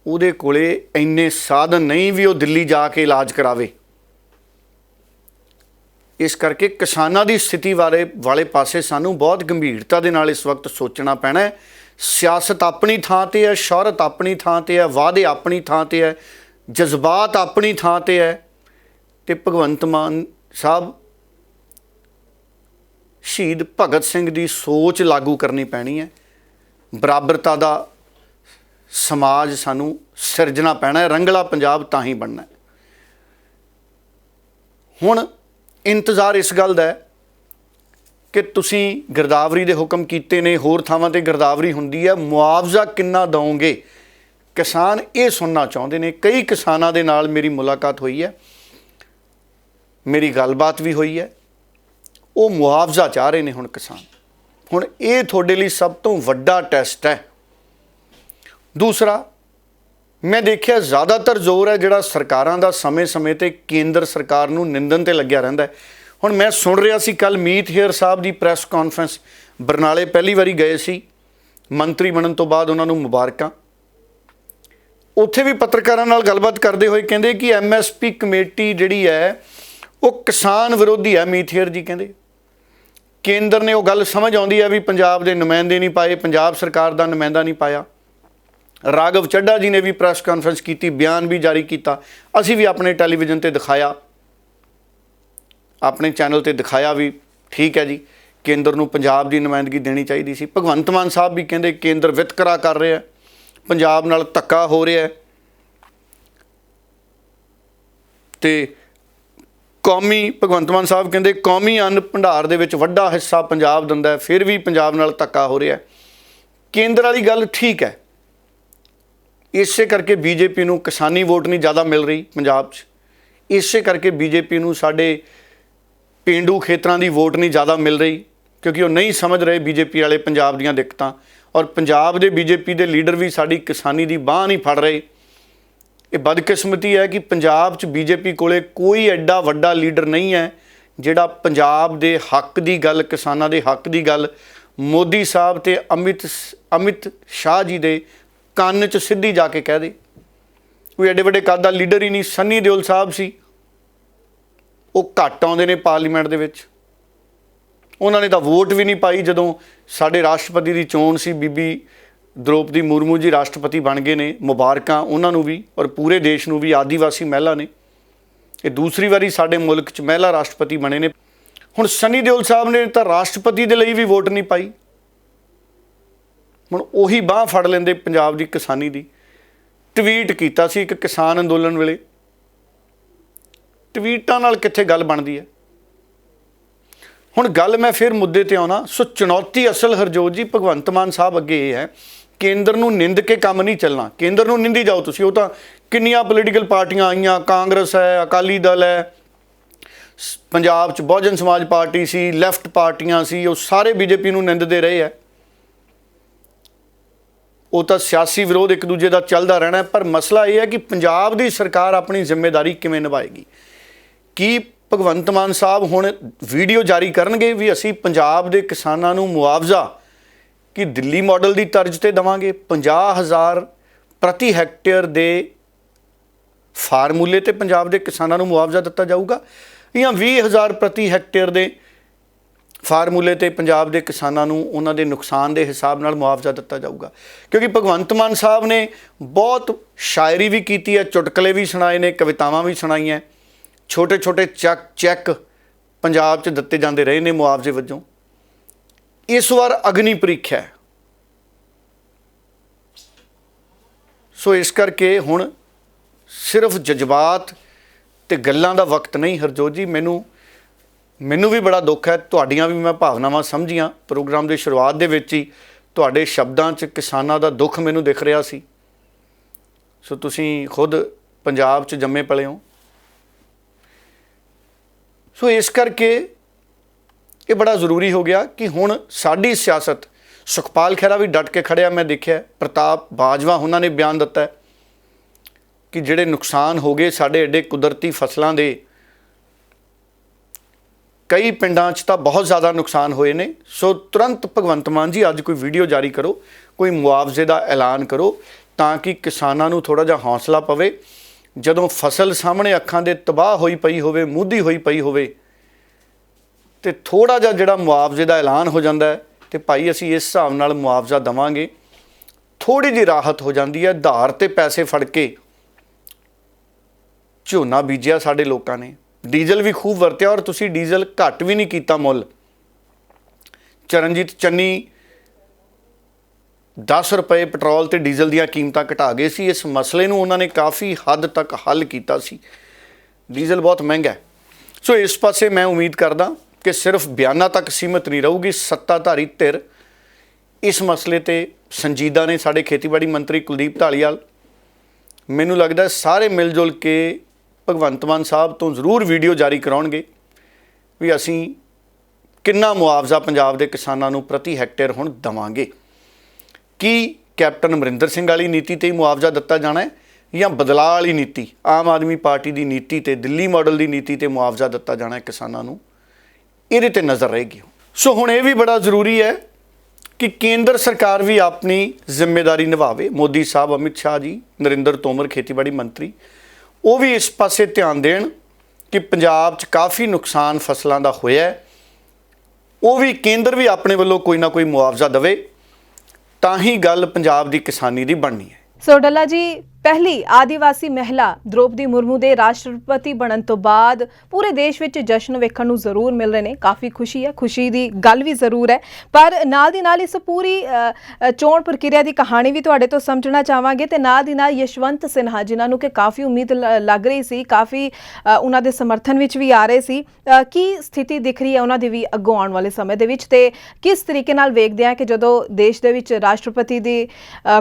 ਉਹਦੇ ਕੋਲੇ ਇੰਨੇ ਸਾਧਨ ਨਹੀਂ ਵੀ ਉਹ ਦਿੱਲੀ ਜਾ ਕੇ ਇਲਾਜ ਕਰਾਵੇ। ਇਸ ਕਰਕੇ ਕਿਸਾਨਾਂ ਦੀ ਸਥਿਤੀ ਵਾਲੇ ਪਾਸੇ ਸਾਨੂੰ ਬਹੁਤ ਗੰਭੀਰਤਾ ਦੇ ਨਾਲ ਇਸ ਵਕਤ ਸੋਚਣਾ ਪੈਣਾ ਹੈ। ਸਿਆਸਤ ਆਪਣੀ ਥਾਂ ਤੇ ਹੈ, ਸ਼ੌਹਰਤ ਆਪਣੀ ਥਾਂ ਤੇ ਹੈ, ਵਾਅਦੇ ਆਪਣੀ ਥਾਂ ਤੇ ਹੈ, ਜਜ਼ਬਾਤ ਆਪਣੀ ਥਾਂ ਤੇ ਹੈ, ਤੇ ਭਗਵੰਤ ਮਾਨ ਸਾਹਿਬ ਸ਼ਹੀਦ ਭਗਤ ਸਿੰਘ ਦੀ ਸੋਚ ਲਾਗੂ ਕਰਨੀ ਪੈਣੀ ਹੈ। ਬਰਾਬਰਤਾ ਦਾ ਸਮਾਜ ਸਾਨੂੰ ਸਿਰਜਣਾ ਪੈਣਾ ਹੈ। ਰੰਗਲਾ ਪੰਜਾਬ ਤਾਂ ਹੀ ਬਣਨਾ ਹੈ। ਹੁਣ ਇੰਤਜ਼ਾਰ ਇਸ ਗੱਲ ਦਾ ਹੈ ਕਿ ਤੁਸੀਂ ਗਿਰਦਾਵਰੀ ਦੇ ਹੁਕਮ ਕੀਤੇ ਨੇ, ਹੋਰ ਥਾਵਾਂ ਤੇ ਗਿਰਦਾਵਰੀ ਹੁੰਦੀ ਹੈ, ਮੁਆਵਜ਼ਾ ਕਿੰਨਾ ਦਓਗੇ? ਕਿਸਾਨ ਇਹ ਸੁਣਨਾ ਚਾਹੁੰਦੇ ਨੇ। ਕਈ ਕਿਸਾਨਾਂ ਦੇ ਨਾਲ ਮੇਰੀ ਮੁਲਾਕਾਤ ਹੋਈ ਹੈ, ਮੇਰੀ ਗੱਲਬਾਤ ਵੀ ਹੋਈ ਹੈ। ਉਹ ਮੁਆਵਜ਼ਾ ਚਾਹ ਰਹੇ ਨੇ ਹੁਣ ਕਿਸਾਨ। ਹੁਣ ਇਹ ਤੁਹਾਡੇ ਲਈ ਸਭ ਤੋਂ ਵੱਡਾ ਟੈਸਟ ਹੈ। ਦੂਸਰਾ, ਮੈਂ ਦੇਖਿਆ ਜ਼ਿਆਦਾਤਰ ਜ਼ੋਰ ਹੈ ਜਿਹੜਾ ਸਰਕਾਰਾਂ ਦਾ ਸਮੇਂ-ਸਮੇਂ ਤੇ ਕੇਂਦਰ ਸਰਕਾਰ ਨੂੰ ਨਿੰਦਣ ਤੇ ਲੱਗਿਆ ਰਹਿੰਦਾ ਹੈ। ਹੁਣ ਮੈਂ ਸੁਣ ਰਿਹਾ ਸੀ ਕੱਲ ਮੀਤ ਹੇਅਰ ਸਾਹਿਬ ਦੀ ਪ੍ਰੈਸ ਕਾਨਫਰੰਸ, ਬਰਨਾਲੇ ਪਹਿਲੀ ਵਾਰੀ ਗਏ ਸੀ, ਮੰਤਰੀ ਬਣਨ ਤੋਂ ਬਾਅਦ ਉਹਨਾਂ ਨੂੰ ਮੁਬਾਰਕਾਂ। ਉੱਥੇ ਵੀ ਪੱਤਰਕਾਰਾਂ ਨਾਲ ਗੱਲਬਾਤ ਕਰਦੇ ਹੋਏ ਕਹਿੰਦੇ ਕਿ MSP ਕਮੇਟੀ ਜਿਹੜੀ ਹੈ ਉਹ ਕਿਸਾਨ ਵਿਰੋਧੀ ਹੈ। ਮੀਤ ਹੇਅਰ ਜੀ ਕਹਿੰਦੇ ਕੇਂਦਰ ਨੇ ਉਹ ਗੱਲ ਸਮਝ ਆਉਂਦੀ ਹੈ ਵੀ ਪੰਜਾਬ ਦੇ ਨੁਮਾਇੰਦੇ ਨਹੀਂ ਪਾਏ, ਪੰਜਾਬ ਸਰਕਾਰ ਦਾ ਨੁਮਾਇੰਦਾ ਨਹੀਂ ਪਾਇਆ। ਰਾਘਵ ਚੱਡਾ ਜੀ ਨੇ ਵੀ ਪ੍ਰੈਸ ਕਾਨਫਰੰਸ ਕੀਤੀ, ਬਿਆਨ ਵੀ ਜਾਰੀ ਕੀਤਾ। ਅਸੀਂ ਵੀ ਆਪਣੇ ਟੈਲੀਵਿਜ਼ਨ ਤੇ ਦਿਖਾਇਆ, ਆਪਣੇ ਚੈਨਲ ਤੇ ਦਿਖਾਇਆ ਵੀ ਠੀਕ ਹੈ ਜੀ, ਕੇਂਦਰ ਨੂੰ ਪੰਜਾਬ ਦੀ ਨੁਮਾਇੰਦਗੀ ਦੇਣੀ ਚਾਹੀਦੀ ਸੀ। ਭਗਵੰਤ ਮਾਨ ਸਾਹਿਬ ਵੀ ਕਹਿੰਦੇ ਕੇਂਦਰ ਵਿਤਕਰਾ ਕਰ ਰਿਹਾ, ਪੰਜਾਬ ਨਾਲ ਧੱਕਾ ਹੋ ਰਿਹਾ ਤੇ ਭਗਵੰਤ ਮਾਨ ਸਾਹਿਬ ਕਹਿੰਦੇ ਕੌਮੀ ਅੰਨ ਭੰਡਾਰ ਦੇ ਵਿੱਚ ਵੱਡਾ ਹਿੱਸਾ ਪੰਜਾਬ ਦਿੰਦਾ, ਫਿਰ ਵੀ ਪੰਜਾਬ ਨਾਲ ਧੱਕਾ ਹੋ ਰਿਹਾ। ਕੇਂਦਰ ਵਾਲੀ ਗੱਲ ਠੀਕ ਹੈ, ਇਸੇ ਕਰਕੇ ਬੀਜੇਪੀ ਨੂੰ ਕਿਸਾਨੀ ਵੋਟ ਨਹੀਂ ਜ਼ਿਆਦਾ ਮਿਲ ਰਹੀ ਪੰਜਾਬ 'ਚ। ਇਸੇ ਕਰਕੇ ਬੀਜੇਪੀ ਨੂੰ ਸਾਡੇ ਪੇਂਡੂ ਖੇਤਰਾਂ ਦੀ ਵੋਟ ਨਹੀਂ ਜ਼ਿਆਦਾ ਮਿਲ ਰਹੀ, ਕਿਉਂਕਿ ਉਹ ਨਹੀਂ ਸਮਝ ਰਹੇ ਬੀਜੇਪੀ ਵਾਲੇ ਪੰਜਾਬ ਦੀਆਂ ਦਿੱਕਤਾਂ। ਔਰ ਪੰਜਾਬ ਦੇ ਬੀਜੇਪੀ ਦੇ ਲੀਡਰ ਵੀ ਸਾਡੀ ਕਿਸਾਨੀ ਦੀ ਬਾਂਹ ਨਹੀਂ ਫੜ ਰਹੇ। ਇਹ ਬਦਕਿਸਮਤੀ ਹੈ ਕਿ ਪੰਜਾਬ 'ਚ ਬੀਜੇਪੀ ਕੋਲੇ ਕੋਈ ਐਡਾ ਵੱਡਾ ਲੀਡਰ ਨਹੀਂ ਹੈ ਜਿਹੜਾ ਪੰਜਾਬ ਦੇ ਹੱਕ ਦੀ ਗੱਲ, ਕਿਸਾਨਾਂ ਦੇ ਹੱਕ ਦੀ ਗੱਲ ਮੋਦੀ ਸਾਹਿਬ ਤੇ ਅਮਿਤ ਸ਼ਾਹ ਜੀ ਦੇ ਕੰਨ 'ਚ ਸਿੱਧੀ ਜਾ ਕੇ ਕਹਿ ਦੇ। ਕੋਈ ਐਡੇ ਵੱਡੇ ਕੱਦ ਦਾ ਲੀਡਰ ਹੀ ਨਹੀਂ। ਸੰਨੀ ਦਿਓਲ ਸਾਹਿਬ ਸੀ, ਉਹ ਘੱਟ ਆਉਂਦੇ ਨੇ ਪਾਰਲੀਮੈਂਟ ਦੇ ਵਿੱਚ। ਉਹਨਾਂ ਨੇ ਤਾਂ ਵੋਟ ਵੀ ਨਹੀਂ ਪਾਈ ਜਦੋਂ ਸਾਡੇ ਰਾਸ਼ਟਰਪਤੀ ਦੀ ਚੋਣ ਸੀ। ਬੀਬੀ ਦ੍ਰੋਪਦੀ ਮੁਰਮੂ ਜੀ ਰਾਸ਼ਟਰਪਤੀ ਬਣ ਗਏ ਨੇ, ਮੁਬਾਰਕਾਂ ਉਹਨਾਂ ਨੂੰ ਵੀ ਔਰ ਪੂਰੇ ਦੇਸ਼ ਨੂੰ ਵੀ। ਆਦੀਵਾਸੀ ਮਹਿਲਾ ਨੇ, ਇਹ ਦੂਸਰੀ ਵਾਰੀ ਸਾਡੇ ਮੁਲਕ 'ਚ ਮਹਿਲਾ ਰਾਸ਼ਟਰਪਤੀ ਬਣੇ ਨੇ। ਹੁਣ ਸੰਨੀ ਦਿਓਲ ਸਾਹਿਬ ਨੇ ਤਾਂ ਰਾਸ਼ਟਰਪਤੀ ਦੇ ਲਈ ਵੀ ਵੋਟ ਨਹੀਂ ਪਾਈ। ਹੁਣ ਉਹੀ ਬਾਂਹ ਫੜ ਲੈਂਦੇ ਪੰਜਾਬ ਦੀ ਕਿਸਾਨੀ ਦੀ। ਟਵੀਟ ਕੀਤਾ ਸੀ ਇੱਕ ਕਿਸਾਨ ਅੰਦੋਲਨ ਵੇਲੇ। ਟਵੀਟਾਂ ਨਾਲ ਕਿੱਥੇ ਗੱਲ ਬਣਦੀ ਹੈ। ਹੁਣ ਗੱਲ ਮੈਂ ਫਿਰ ਮੁੱਦੇ ਤੇ ਆਉਣਾ। ਸੋ ਚੁਣੌਤੀ ਅਸਲ ਹਰਜੋਤ ਜੀ ਭਗਵੰਤ ਮਾਨ ਸਾਹਿਬ ਅੱਗੇ ਇਹ ਹੈ, ਕੇਂਦਰ ਨੂੰ ਨਿੰਦ ਕੇ ਕੰਮ ਨਹੀਂ ਚੱਲਣਾ। ਕੇਂਦਰ ਨੂੰ ਨਿੰਦੀ ਜਾਓ ਤੁਸੀਂ, ਉਹ ਤਾਂ ਕਿੰਨੀਆਂ ਪੋਲੀਟੀਕਲ ਪਾਰਟੀਆਂ ਆਈਆਂ, ਕਾਂਗਰਸ ਹੈ, ਅਕਾਲੀ ਦਲ ਹੈ, ਪੰਜਾਬ 'ਚ ਬਹੁਜਨ ਸਮਾਜ ਪਾਰਟੀ ਸੀ, ਲੈਫਟ ਪਾਰਟੀਆਂ ਸੀ, ਉਹ ਸਾਰੇ ਬੀਜੇਪੀ ਨੂੰ ਨਿੰਦਦੇ ਰਹੇ ਹੈ। ਉਹ ਤਾਂ ਸਿਆਸੀ ਵਿਰੋਧ ਇੱਕ ਦੂਜੇ ਦਾ ਚੱਲਦਾ ਰਹਿਣਾ। ਪਰ ਮਸਲਾ ਇਹ ਹੈ ਕਿ ਪੰਜਾਬ ਦੀ ਸਰਕਾਰ ਆਪਣੀ ਜ਼ਿੰਮੇਵਾਰੀ ਕਿਵੇਂ ਨਿਭਾਏਗੀ। ਕੀ ਭਗਵੰਤ ਮਾਨ ਸਾਹਿਬ ਹੁਣ ਵੀਡੀਓ ਜਾਰੀ ਕਰਨਗੇ ਵੀ ਅਸੀਂ ਪੰਜਾਬ ਦੇ ਕਿਸਾਨਾਂ ਨੂੰ ਮੁਆਵਜ਼ਾ ਕਿ ਦਿੱਲੀ ਮਾਡਲ ਦੀ ਤਰਜ਼ ਤੇ ਦੇਵਾਂਗੇ, 50,000 ਪ੍ਰਤੀ ਹੈਕਟੇਅਰ ਦੇ ਫਾਰਮੂਲੇ ਤੇ ਪੰਜਾਬ ਦੇ ਕਿਸਾਨਾਂ ਨੂੰ ਮੁਆਵਜ਼ਾ ਦਿੱਤਾ ਜਾਊਗਾ, ਜਾਂ 20,000 ਪ੍ਰਤੀ ਹੈਕਟੇਅਰ ਦੇ ਫਾਰਮੂਲੇ ਤੇ ਪੰਜਾਬ ਦੇ ਕਿਸਾਨਾਂ ਨੂੰ ਉਹਨਾਂ ਦੇ ਨੁਕਸਾਨ ਦੇ ਹਿਸਾਬ ਨਾਲ ਮੁਆਵਜ਼ਾ ਦਿੱਤਾ ਜਾਊਗਾ। ਕਿਉਂਕਿ ਭਗਵੰਤ ਮਾਨ ਸਾਹਿਬ ਨੇ ਬਹੁਤ ਸ਼ਾਇਰੀ ਵੀ ਕੀਤੀ ਹੈ, ਚੁਟਕਲੇ ਵੀ ਸੁਣਾਏ ਨੇ, ਕਵਿਤਾਵਾਂ ਵੀ ਸੁਣਾਈਆਂ। ਛੋਟੇ ਛੋਟੇ ਚੈੱਕ ਪੰਜਾਬ 'ਚ ਦਿੱਤੇ ਜਾਂਦੇ ਰਹੇ ਨੇ ਮੁਆਵਜ਼ੇ ਵਜੋਂ। ਇਸ ਵਾਰ ਅਗਨੀ ਪ੍ਰੀਖਿਆ ਹੈ। ਸੋ ਇਸ ਕਰਕੇ ਹੁਣ ਸਿਰਫ ਜਜ਼ਬਾਤ ਤੇ ਗੱਲਾਂ ਦਾ ਵਕਤ ਨਹੀਂ ਹਰਜੋਤ ਜੀ। ਮੈਨੂੰ ਵੀ ਬੜਾ ਦੁੱਖ ਹੈ, ਤੁਹਾਡੀਆਂ ਵੀ ਮੈਂ ਭਾਵਨਾਵਾਂ ਸਮਝੀਆਂ। ਪ੍ਰੋਗਰਾਮ ਦੇ ਸ਼ੁਰੂਆਤ ਦੇ ਵਿੱਚ ਹੀ ਤੁਹਾਡੇ ਸ਼ਬਦਾਂ 'ਚ ਕਿਸਾਨਾਂ ਦਾ ਦੁੱਖ ਮੈਨੂੰ ਦਿਖ ਰਿਹਾ ਸੀ। ਸੋ ਤੁਸੀਂ ਖੁਦ ਪੰਜਾਬ 'ਚ ਜੰਮੇ ਪਲੇ ਹੋ। ਸੋ ਇਸ ਕਰਕੇ ਇਹ ਬੜਾ ਜ਼ਰੂਰੀ ਹੋ ਗਿਆ ਕਿ ਹੁਣ ਸਾਡੀ ਸਿਆਸਤ, ਸੁਖਪਾਲ ਖਹਿਰਾ ਵੀ ਡਟ ਕੇ ਖੜਿਆ। ਮੈਂ ਦੇਖਿਆ ਪ੍ਰਤਾਪ ਬਾਜਵਾ ਉਹਨਾਂ ਨੇ ਬਿਆਨ ਦਿੱਤਾ ਕਿ ਜਿਹੜੇ ਨੁਕਸਾਨ ਹੋ ਗਏ ਸਾਡੇ ਐਡੇ ਕੁਦਰਤੀ ਫਸਲਾਂ ਦੇ, ਕਈ ਪਿੰਡਾਂ 'ਚ ਤਾਂ ਬਹੁਤ ਜ਼ਿਆਦਾ ਨੁਕਸਾਨ ਹੋਏ ਨੇ। ਸੋ ਤੁਰੰਤ ਭਗਵੰਤ ਮਾਨ ਜੀ ਅੱਜ ਕੋਈ ਵੀਡੀਓ ਜਾਰੀ ਕਰੋ, ਕੋਈ ਮੁਆਵਜ਼ੇ ਦਾ ਐਲਾਨ ਕਰੋ, ਤਾਂ ਕਿ ਕਿਸਾਨਾਂ ਨੂੰ ਥੋੜ੍ਹਾ ਜਿਹਾ ਹੌਸਲਾ ਪਵੇ। ਜਦੋਂ ਫਸਲ ਸਾਹਮਣੇ ਅੱਖਾਂ ਦੇ ਤਬਾਹ ਹੋਈ ਪਈ ਹੋਵੇ, ਮੁੱਧੀ ਹੋਈ ਪਈ ਹੋਵੇ, ਤੇ ਥੋੜ੍ਹਾ ਜਿਹਾ ਜਿਹੜਾ ਮੁਆਵਜ਼ੇ ਦਾ ਐਲਾਨ ਹੋ ਜਾਂਦਾ ਹੈ, ਤੇ ਭਾਈ ਅਸੀਂ ਇਸ ਹਿਸਾਬ ਨਾਲ ਮੁਆਵਜ਼ਾ ਦੇਵਾਂਗੇ, ਥੋੜ੍ਹੀ ਜਿਹੀ ਰਾਹਤ ਹੋ ਜਾਂਦੀ ਹੈ। ਉਧਾਰ ਤੇ ਪੈਸੇ ਫੜ ਕੇ ਝੋਨਾ ਬੀਜਿਆ ਸਾਡੇ ਲੋਕਾਂ ਨੇ, ਡੀਜ਼ਲ ਵੀ ਖੂਬ ਵਰਤਿਆ, ਔਰ ਤੁਸੀਂ ਡੀਜ਼ਲ ਘੱਟ ਵੀ ਨਹੀਂ ਕੀਤਾ ਮੁੱਲ। ਚਰਨਜੀਤ ਚੰਨੀ 10 ਰੁਪਏ ਪੈਟਰੋਲ ਤੇ ਡੀਜ਼ਲ ਦੀਆਂ ਕੀਮਤਾਂ ਘਟਾ ਗਏ ਸੀ। ਇਸ ਮਸਲੇ ਨੂੰ ਉਹਨਾਂ ਨੇ ਕਾਫੀ ਹੱਦ ਤੱਕ ਹੱਲ ਕੀਤਾ ਸੀ। ਡੀਜ਼ਲ ਬਹੁਤ ਮਹਿੰਗਾ ਹੈ। ਸੋ ਇਸ ਪਾਸੇ ਮੈਂ ਉਮੀਦ ਕਰਦਾ ਕਿ ਸਿਰਫ ਬਿਆਨਾਂ ਤੱਕ ਸੀਮਤ ਨਹੀਂ ਰਹੂਗੀ। ਸੱਤਾਧਾਰੀ ਧਿਰ ਇਸ ਮਸਲੇ ਤੇ ਸੰਜੀਦਾ ਨੇ। ਸਾਡੇ ਖੇਤੀਬਾੜੀ ਮੰਤਰੀ ਕੁਲਦੀਪ ਧਾਲੀਵਾਲ, ਮੈਨੂੰ ਲੱਗਦਾ ਸਾਰੇ ਮਿਲ ਜੁਲ ਕੇ ਭਗਵੰਤ ਮਾਨ ਸਾਹਿਬ ਤੋਂ ਜ਼ਰੂਰ ਵੀਡੀਓ ਜਾਰੀ ਕਰਾਉਣਗੇ ਵੀ ਅਸੀਂ ਕਿੰਨਾ ਮੁਆਵਜ਼ਾ ਪੰਜਾਬ ਦੇ ਕਿਸਾਨਾਂ ਨੂੰ ਪ੍ਰਤੀ ਹੈਕਟੇਅਰ ਹੁਣ ਦੇਵਾਂਗੇ। ਕੀ ਕੈਪਟਨ ਅਮਰਿੰਦਰ ਸਿੰਘ ਵਾਲੀ ਨੀਤੀ ਤੇ ਹੀ ਮੁਆਵਜ਼ਾ ਦਿੱਤਾ ਜਾਣਾ ਹੈ, ਜਾਂ ਬਦਲਾਅ ਵਾਲੀ ਨੀਤੀ, ਆਮ ਆਦਮੀ ਪਾਰਟੀ ਦੀ ਨੀਤੀ ਤੇ ਦਿੱਲੀ ਮਾਡਲ ਦੀ ਨੀਤੀ ਤੇ ਮੁਆਵਜ਼ਾ ਦਿੱਤਾ ਜਾਣਾ ਹੈ ਕਿਸਾਨਾਂ ਨੂੰ, ਇਹਦੇ ਤੇ ਨਜ਼ਰ ਰਹੇਗੀ। ਸੋ ਹੁਣ ਇਹ ਵੀ ਬੜਾ ਜ਼ਰੂਰੀ ਹੈ ਕਿ ਕੇਂਦਰ ਸਰਕਾਰ ਵੀ ਆਪਣੀ ਜ਼ਿੰਮੇਵਾਰੀ ਨਿਭਾਵੇ। ਮੋਦੀ ਸਾਹਿਬ, ਅਮਿਤ ਸ਼ਾਹ ਜੀ, ਨਰਿੰਦਰ ਤੋਮਰ ਖੇਤੀਬਾੜੀ ਮੰਤਰੀ, ਉਹ ਵੀ ਇਸ ਪਾਸੇ ਧਿਆਨ ਦੇਣ ਕਿ ਪੰਜਾਬ 'ਚ ਕਾਫੀ ਨੁਕਸਾਨ ਫਸਲਾਂ ਦਾ ਹੋਇਆ ਹੈ। ਉਹ ਵੀ ਕੇਂਦਰ ਵੀ ਆਪਣੇ ਵੱਲੋਂ ਕੋਈ ਨਾ ਕੋਈ ਮੁਆਵਜ਼ਾ ਦੇਵੇ, ਤਾਂ ਹੀ ਗੱਲ ਪੰਜਾਬ ਦੀ ਕਿਸਾਨੀ ਦੀ ਬਣਨੀ ਹੈ। ਸੋ ਡੱਲਾ ਜੀ, ਪਹਿਲੀ ਆਦੀਵਾਸੀ ਮਹਿਲਾ ਦ੍ਰੋਪਦੀ ਮੁਰਮੂ ਦੇ ਰਾਸ਼ਟਰਪਤੀ ਬਣਨ ਤੋਂ ਬਾਅਦ ਪੂਰੇ ਦੇਸ਼ ਵਿੱਚ ਜਸ਼ਨ ਵੇਖਣ ਨੂੰ ਜ਼ਰੂਰ ਮਿਲ ਰਹੇ ਨੇ। ਕਾਫੀ ਖੁਸ਼ੀ ਹੈ, ਖੁਸ਼ੀ ਦੀ ਗੱਲ ਵੀ ਜ਼ਰੂਰ ਹੈ, ਪਰ ਨਾਲ ਦੀ ਨਾਲ ਇਸ ਪੂਰੀ ਚੋਣ ਪ੍ਰਕਿਰਿਆ ਦੀ ਕਹਾਣੀ ਵੀ ਤੁਹਾਡੇ ਤੋਂ ਸਮਝਣਾ ਚਾਹਾਂਗੇ। ਤੇ ਨਾਲ ਦੀ ਨਾਲ ਯਸ਼ਵੰਤ ਸਿਨਹਾ, ਜਿਨ੍ਹਾਂ ਨੂੰ ਕਿ ਕਾਫੀ ਉਮੀਦ ਲੱਗ ਰਹੀ ਸੀ, ਕਾਫੀ ਉਹਨਾਂ ਦੇ ਸਮਰਥਨ ਵਿੱਚ ਵੀ ਆ ਰਹੇ ਸੀ, ਕੀ ਸਥਿਤੀ ਦਿਖ ਰਹੀ ਹੈ ਉਹਨਾਂ ਦੀ ਵੀ ਅੱਗੋਂ ਆਉਣ ਵਾਲੇ ਸਮੇਂ ਦੇ ਵਿੱਚ, ਤੇ ਕਿਸ ਤਰੀਕੇ ਨਾਲ ਵੇਖਦੇ ਆ ਕਿ ਜਦੋਂ ਦੇਸ਼ ਦੇ ਵਿੱਚ ਰਾਸ਼ਟਰਪਤੀ ਦੀ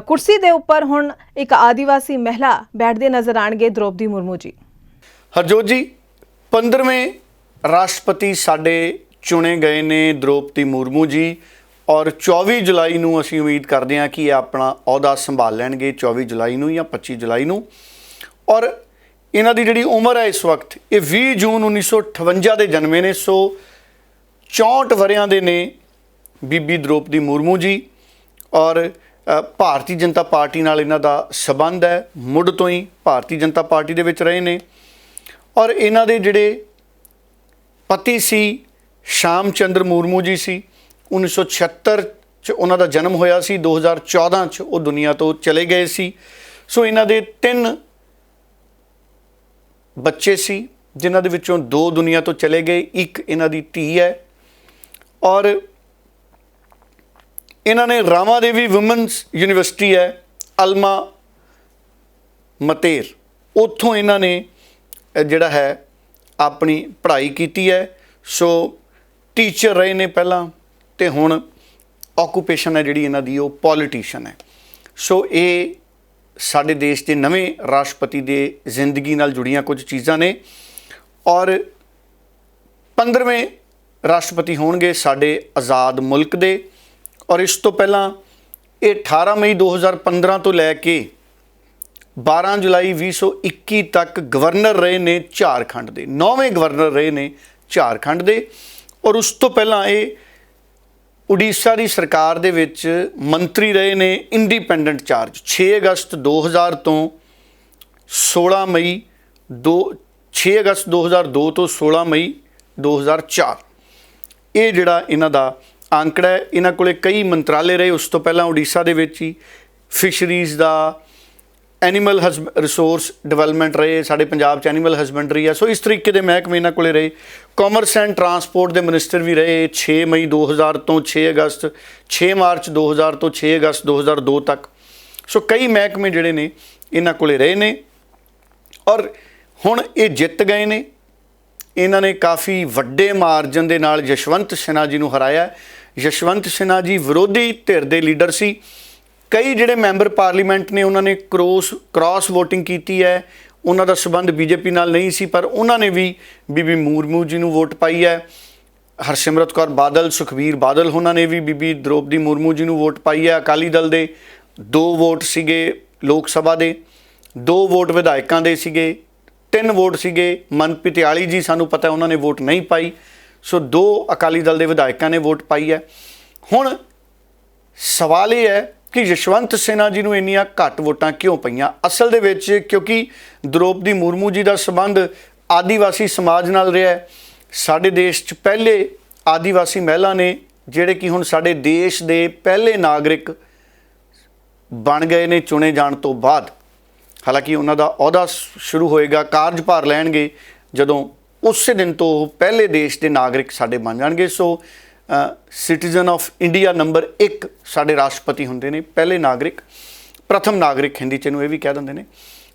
ਕੁਰਸੀ ਦੇ ਉੱਪਰ ਹੁਣ ਇੱਕ ਆਦੀਵਾਸੀ ਮਹਿਲਾ ਬੈਠਦੇ ਨਜ਼ਰ ਆਣਗੇ, ਦ੍ਰੋਪਦੀ ਮੁਰਮੂ ਜੀ? ਹਰਜੋਤ ਜੀ, 15ਵੇਂ ਰਾਸ਼ਟਰਪਤੀ ਸਾਡੇ ਚੁਣੇ ਗਏ ਨੇ ਦ੍ਰੋਪਦੀ ਮੁਰਮੂ ਜੀ, ਔਰ 24 ਜੁਲਾਈ ਨੂੰ ਅਸੀਂ ਉਮੀਦ ਕਰਦੇ ਹਾਂ ਕਿ ਇਹ ਆਪਣਾ ਅਹੁਦਾ ਸੰਭਾਲ ਲੈਣਗੇ, 24 ਜੁਲਾਈ ਨੂੰ ਜਾਂ 25 ਜੁਲਾਈ ਨੂੰ। ਔਰ ਇਹਨਾਂ ਦੀ ਜਿਹੜੀ ਉਮਰ ਹੈ ਇਸ ਵਕਤ, ਇਹ 20 ਜੂਨ 1958 ਦੇ ਜਨਮੇ ਨੇ। ਸੋ 64 ਵਰਿਆਂ ਦੇ ਨੇ ਬੀਬੀ ਦ੍ਰੋਪਦੀ ਮੁਰਮੂ ਜੀ, ਔਰ ਭਾਰਤੀ ਜਨਤਾ ਪਾਰਟੀ ਨਾਲ ਇਹਨਾਂ ਦਾ ਸਬੰਧ ਹੈ, ਮੁੱਢ ਤੋਂ ਹੀ ਭਾਰਤੀ ਜਨਤਾ ਪਾਰਟੀ ਦੇ ਵਿੱਚ ਰਹੇ ਨੇ। ਔਰ ਇਹਨਾਂ ਦੇ ਜਿਹੜੇ ਪਤੀ ਸੀ ਸ਼ਾਮ ਚੰਦਰ ਮੁਰਮੂ ਜੀ ਸੀ, 1976 'ਚ ਉਹਨਾਂ ਦਾ ਜਨਮ ਹੋਇਆ ਸੀ, 2014 'ਚ ਉਹ ਦੁਨੀਆ ਤੋਂ ਚਲੇ ਗਏ ਸੀ। ਸੋ ਇਹਨਾਂ ਦੇ 3 ਬੱਚੇ ਸੀ, ਜਿਨ੍ਹਾਂ ਦੇ ਵਿੱਚੋਂ 2 ਦੁਨੀਆ ਤੋਂ ਚਲੇ ਗਏ, ਇੱਕ ਇਹਨਾਂ ਦੀ ਧੀ ਹੈ। ਔਰ ਇਹਨਾਂ ਨੇ ਰਾਮਾ ਦੇਵੀ ਵੂਮਨਸ ਯੂਨੀਵਰਸਿਟੀ ਹੈ ਅਲਮਾ ਮਤੇਰ, ਉੱਥੋਂ ਇਹਨਾਂ ਨੇ ਜਿਹੜਾ ਹੈ ਆਪਣੀ ਪੜ੍ਹਾਈ ਕੀਤੀ ਹੈ। ਸੋ ਟੀਚਰ ਰਹੇ ਨੇ ਪਹਿਲਾਂ, ਤੇ ਹੁਣ ਆਕੂਪੇਸ਼ਨ ਹੈ ਜਿਹੜੀ ਇਹਨਾਂ ਦੀ ਉਹ ਪੋਲੀਟੀਸ਼ੀਅਨ ਹੈ। ਸੋ ਇਹ ਸਾਡੇ ਦੇਸ਼ ਦੇ ਨਵੇਂ ਰਾਸ਼ਟਰਪਤੀ ਦੇ ਜ਼ਿੰਦਗੀ ਨਾਲ ਜੁੜੀਆਂ ਕੁਝ ਚੀਜ਼ਾਂ ਨੇ। ਔਰ 15ਵੇਂ ਰਾਸ਼ਟਰਪਤੀ ਹੋਣਗੇ ਸਾਡੇ ਆਜ਼ਾਦ ਮੁਲਕ ਦੇ। ਔਰ ਇਸ ਤੋਂ ਪਹਿਲਾਂ ਇਹ 18 ਮਈ 2015 ਤੋਂ ਲੈ ਕੇ 12 ਜੁਲਾਈ 2021 ਤੱਕ ਗਵਰਨਰ ਰਹੇ ਨੇ ਝਾਰਖੰਡ ਦੇ, 9ਵੇਂ ਗਵਰਨਰ ਰਹੇ ਨੇ ਝਾਰਖੰਡ ਦੇ। ਔਰ ਉਸ ਤੋਂ ਪਹਿਲਾਂ ਇਹ ਉੜੀਸਾ ਦੀ ਸਰਕਾਰ ਦੇ ਵਿੱਚ ਮੰਤਰੀ ਰਹੇ ਨੇ ਇੰਡੀਪੈਂਡੈਂਟ ਚਾਰਜ, 6 ਅਗਸਤ 2000 ਤੋਂ 16 ਮਈ 6 ਅਗਸਤ 2002 ਤੋਂ 16 ਮਈ 2004। ਇਹ ਜਿਹੜਾ ਇਹਨਾਂ ਦਾ ਆਂਕੜਾ ਹੈ। ਇਹਨਾਂ ਕੋਲੇ ਕਈ ਮੰਤਰਾਲੇ ਰਹੇ ਉਸ ਤੋਂ ਪਹਿਲਾਂ ਉੜੀਸਾ ਦੇ ਵਿੱਚ ਹੀ, ਫਿਸ਼ਰੀਜ਼ ਦਾ, ਐਨੀਮਲ ਰਿਸੋਰਸ ਡਿਵੈਲਪਮੈਂਟ ਰਹੇ, ਸਾਡੇ ਪੰਜਾਬ 'ਚ ਐਨੀਮਲ ਹਸਬੈਂਡਰੀ ਆ। ਸੋ ਇਸ ਤਰੀਕੇ ਦੇ ਮਹਿਕਮੇ ਇਹਨਾਂ ਕੋਲੇ ਰਹੇ। ਕਾਮਰਸ ਐਂਡ ਟਰਾਂਸਪੋਰਟ ਦੇ ਮਿਨਿਸਟਰ ਵੀ ਰਹੇ 6 ਮਈ 2000 ਤੋਂ 6 ਮਾਰਚ 2000 ਤੋਂ 6 ਅਗਸਤ 2002 ਤੱਕ। ਸੋ ਕਈ ਮਹਿਕਮੇ ਜਿਹੜੇ ਨੇ ਇਹਨਾਂ ਕੋਲੇ ਰਹੇ ਨੇ। ਔਰ ਹੁਣ ਇਹ ਜਿੱਤ ਗਏ ਨੇ। ਇਹਨਾਂ ਨੇ ਕਾਫੀ ਵੱਡੇ ਮਾਰਜਨ ਦੇ ਨਾਲ ਯਸ਼ਵੰਤ ਸਿਨਹਾ ਜੀ ਨੂੰ ਹਰਾਇਆ। ਯਸ਼ਵੰਤ ਸਿਨਹਾ ਜੀ ਵਿਰੋਧੀ ਧਿਰ ਦੇ ਲੀਡਰ ਸੀ। ਕਈ ਜਿਹੜੇ ਮੈਂਬਰ ਪਾਰਲੀਮੈਂਟ ਨੇ ਉਹਨਾਂ ਨੇ ਕ੍ਰਾਸ ਵੋਟਿੰਗ ਕੀਤੀ ਹੈ, ਉਹਨਾਂ ਦਾ ਸੰਬੰਧ ਬੀਜੇਪੀ ਨਾਲ ਨਹੀਂ ਸੀ, ਪਰ ਉਹਨਾਂ ਨੇ ਵੀ ਬੀਬੀ ਮੁਰਮੂ ਜੀ ਨੂੰ ਵੋਟ ਪਾਈ ਹੈ। ਹਰਸਿਮਰਤ ਕੌਰ ਬਾਦਲ, ਸੁਖਬੀਰ ਬਾਦਲ ਉਹਨਾਂ ਨੇ ਵੀ ਬੀਬੀ ਦ੍ਰੋਪਦੀ ਮੁਰਮੂ ਜੀ ਨੂੰ ਵੋਟ ਪਾਈ ਹੈ। ਅਕਾਲੀ ਦਲ ਦੇ 2 ਵੋਟ ਸੀਗੇ ਲੋਕ ਸਭਾ ਦੇ, 2 ਵੋਟ ਵਿਧਾਇਕਾਂ ਦੇ ਸੀਗੇ, 3 ਵੋਟ ਸੀਗੇ। ਮਨਪ੍ਰੀਤ ਆਲੀ ਜੀ ਸਾਨੂੰ ਪਤਾ ਉਹਨਾਂ ਨੇ ਵੋਟ ਨਹੀਂ ਪਾਈ। ਸੋ 2 ਅਕਾਲੀ ਦਲ ਦੇ ਵਿਧਾਇਕਾਂ ਨੇ ਵੋਟ ਪਾਈ ਹੈ। ਹੁਣ ਸਵਾਲ ਇਹ ਹੈ ਕਿ ਯਸ਼ਵੰਤ ਸਿਨਹਾ ਜੀ ਨੂੰ ਇੰਨੀਆਂ ਘੱਟ ਵੋਟਾਂ ਕਿਉਂ ਪਈਆਂ। ਅਸਲ ਦੇ ਵਿੱਚ ਕਿਉਂਕਿ ਦ੍ਰੋਪਦੀ ਮੁਰਮੂ ਜੀ ਦਾ ਸੰਬੰਧ ਆਦੀਵਾਸੀ ਸਮਾਜ ਨਾਲ ਰਿਹਾ ਹੈ। ਸਾਡੇ ਦੇਸ਼ 'ਚ ਪਹਿਲੇ ਆਦੀਵਾਸੀ ਮਹਿਲਾ ਨੇ ਜਿਹੜੇ ਕਿ ਹੁਣ ਸਾਡੇ ਦੇਸ਼ ਦੇ ਪਹਿਲੇ ਨਾਗਰਿਕ ਬਣ ਗਏ ਨੇ ਚੁਣੇ ਜਾਣ ਤੋਂ ਬਾਅਦ। ਹਾਲਾਂਕਿ ਉਹਨਾਂ ਦਾ ਅਹੁਦਾ ਸ਼ੁਰੂ ਹੋਏਗਾ, ਕਾਰਜਭਾਰ ਲੈਣਗੇ ਜਦੋਂ ਉਸੇ ਦਿਨ ਤੋਂ ਉਹ ਪਹਿਲੇ ਦੇਸ਼ ਦੇ ਨਾਗਰਿਕ ਸਾਡੇ ਬਣ ਜਾਣਗੇ। ਸੋ ਸਿਟੀਜ਼ਨ ਆਫ ਇੰਡੀਆ ਨੰਬਰ 1 ਸਾਡੇ ਰਾਸ਼ਟਰਪਤੀ ਹੁੰਦੇ ਨੇ, ਪਹਿਲੇ ਨਾਗਰਿਕ, ਪ੍ਰਥਮ ਨਾਗਰਿਕ ਹਿੰਦੀ 'ਚ ਇਹਨੂੰ ਇਹ ਵੀ ਕਹਿ ਦਿੰਦੇ ਨੇ।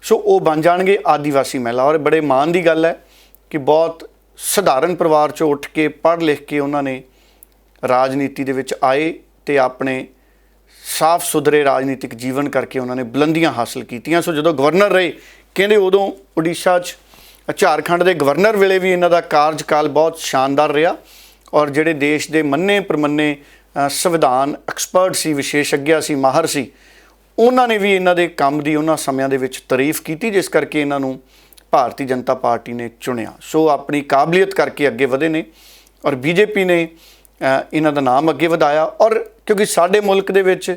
ਸੋ ਉਹ ਬਣ ਜਾਣਗੇ ਆਦੀਵਾਸੀ ਮਹਿਲਾ। ਔਰ ਬੜੇ ਮਾਣ ਦੀ ਗੱਲ ਹੈ ਕਿ ਬਹੁਤ ਸਧਾਰਨ ਪਰਿਵਾਰ 'ਚੋਂ ਉੱਠ ਕੇ ਪੜ੍ਹ ਲਿਖ ਕੇ ਉਹਨਾਂ ਨੇ ਰਾਜਨੀਤੀ ਦੇ ਵਿੱਚ ਆਏ ਅਤੇ ਆਪਣੇ ਸਾਫ ਸੁਥਰੇ ਰਾਜਨੀਤਿਕ ਜੀਵਨ ਕਰਕੇ ਉਹਨਾਂ ਨੇ ਬੁਲੰਦੀਆਂ ਹਾਸਲ ਕੀਤੀਆਂ। ਸੋ ਜਦੋਂ ਗਵਰਨਰ ਰਹੇ, ਕਹਿੰਦੇ ਉਦੋਂ ਉੜੀਸਾ 'ਚ ਝਾਰਖੰਡ ਦੇ ਗਵਰਨਰ ਵੇਲੇ ਵੀ ਇਹਨਾਂ ਦਾ ਕਾਰਜਕਾਲ ਬਹੁਤ ਸ਼ਾਨਦਾਰ ਰਿਹਾ। ਔਰ ਜਿਹੜੇ ਦੇਸ਼ ਦੇ ਮੰਨੇ ਪ੍ਰਮੰਨੇ ਸੰਵਿਧਾਨ ਐਕਸਪਰਟ ਸੀ, ਵਿਸ਼ੇਸ਼ੱਗਿਆ ਸੀ, ਮਾਹਰ ਸੀ, ਉਹਨਾਂ ਨੇ ਵੀ ਇਹਨਾਂ ਦੇ ਕੰਮ ਦੀ ਉਹਨਾਂ ਸਮਿਆਂ ਦੇ ਵਿੱਚ ਤਾਰੀਫ ਕੀਤੀ, ਜਿਸ ਕਰਕੇ ਇਹਨਾਂ ਨੂੰ ਭਾਰਤੀ ਜਨਤਾ ਪਾਰਟੀ ਨੇ ਚੁਣਿਆ। ਸੋ ਆਪਣੀ ਕਾਬਲੀਅਤ ਕਰਕੇ ਅੱਗੇ ਵਧੇ ਨੇ ਔਰ ਬੀਜੇਪੀ ਨੇ ਇਹਨਾਂ ਦਾ ਨਾਮ ਅੱਗੇ ਵਧਾਇਆ। ਔਰ ਕਿਉਂਕਿ ਸਾਡੇ ਮੁਲਕ ਦੇ ਵਿੱਚ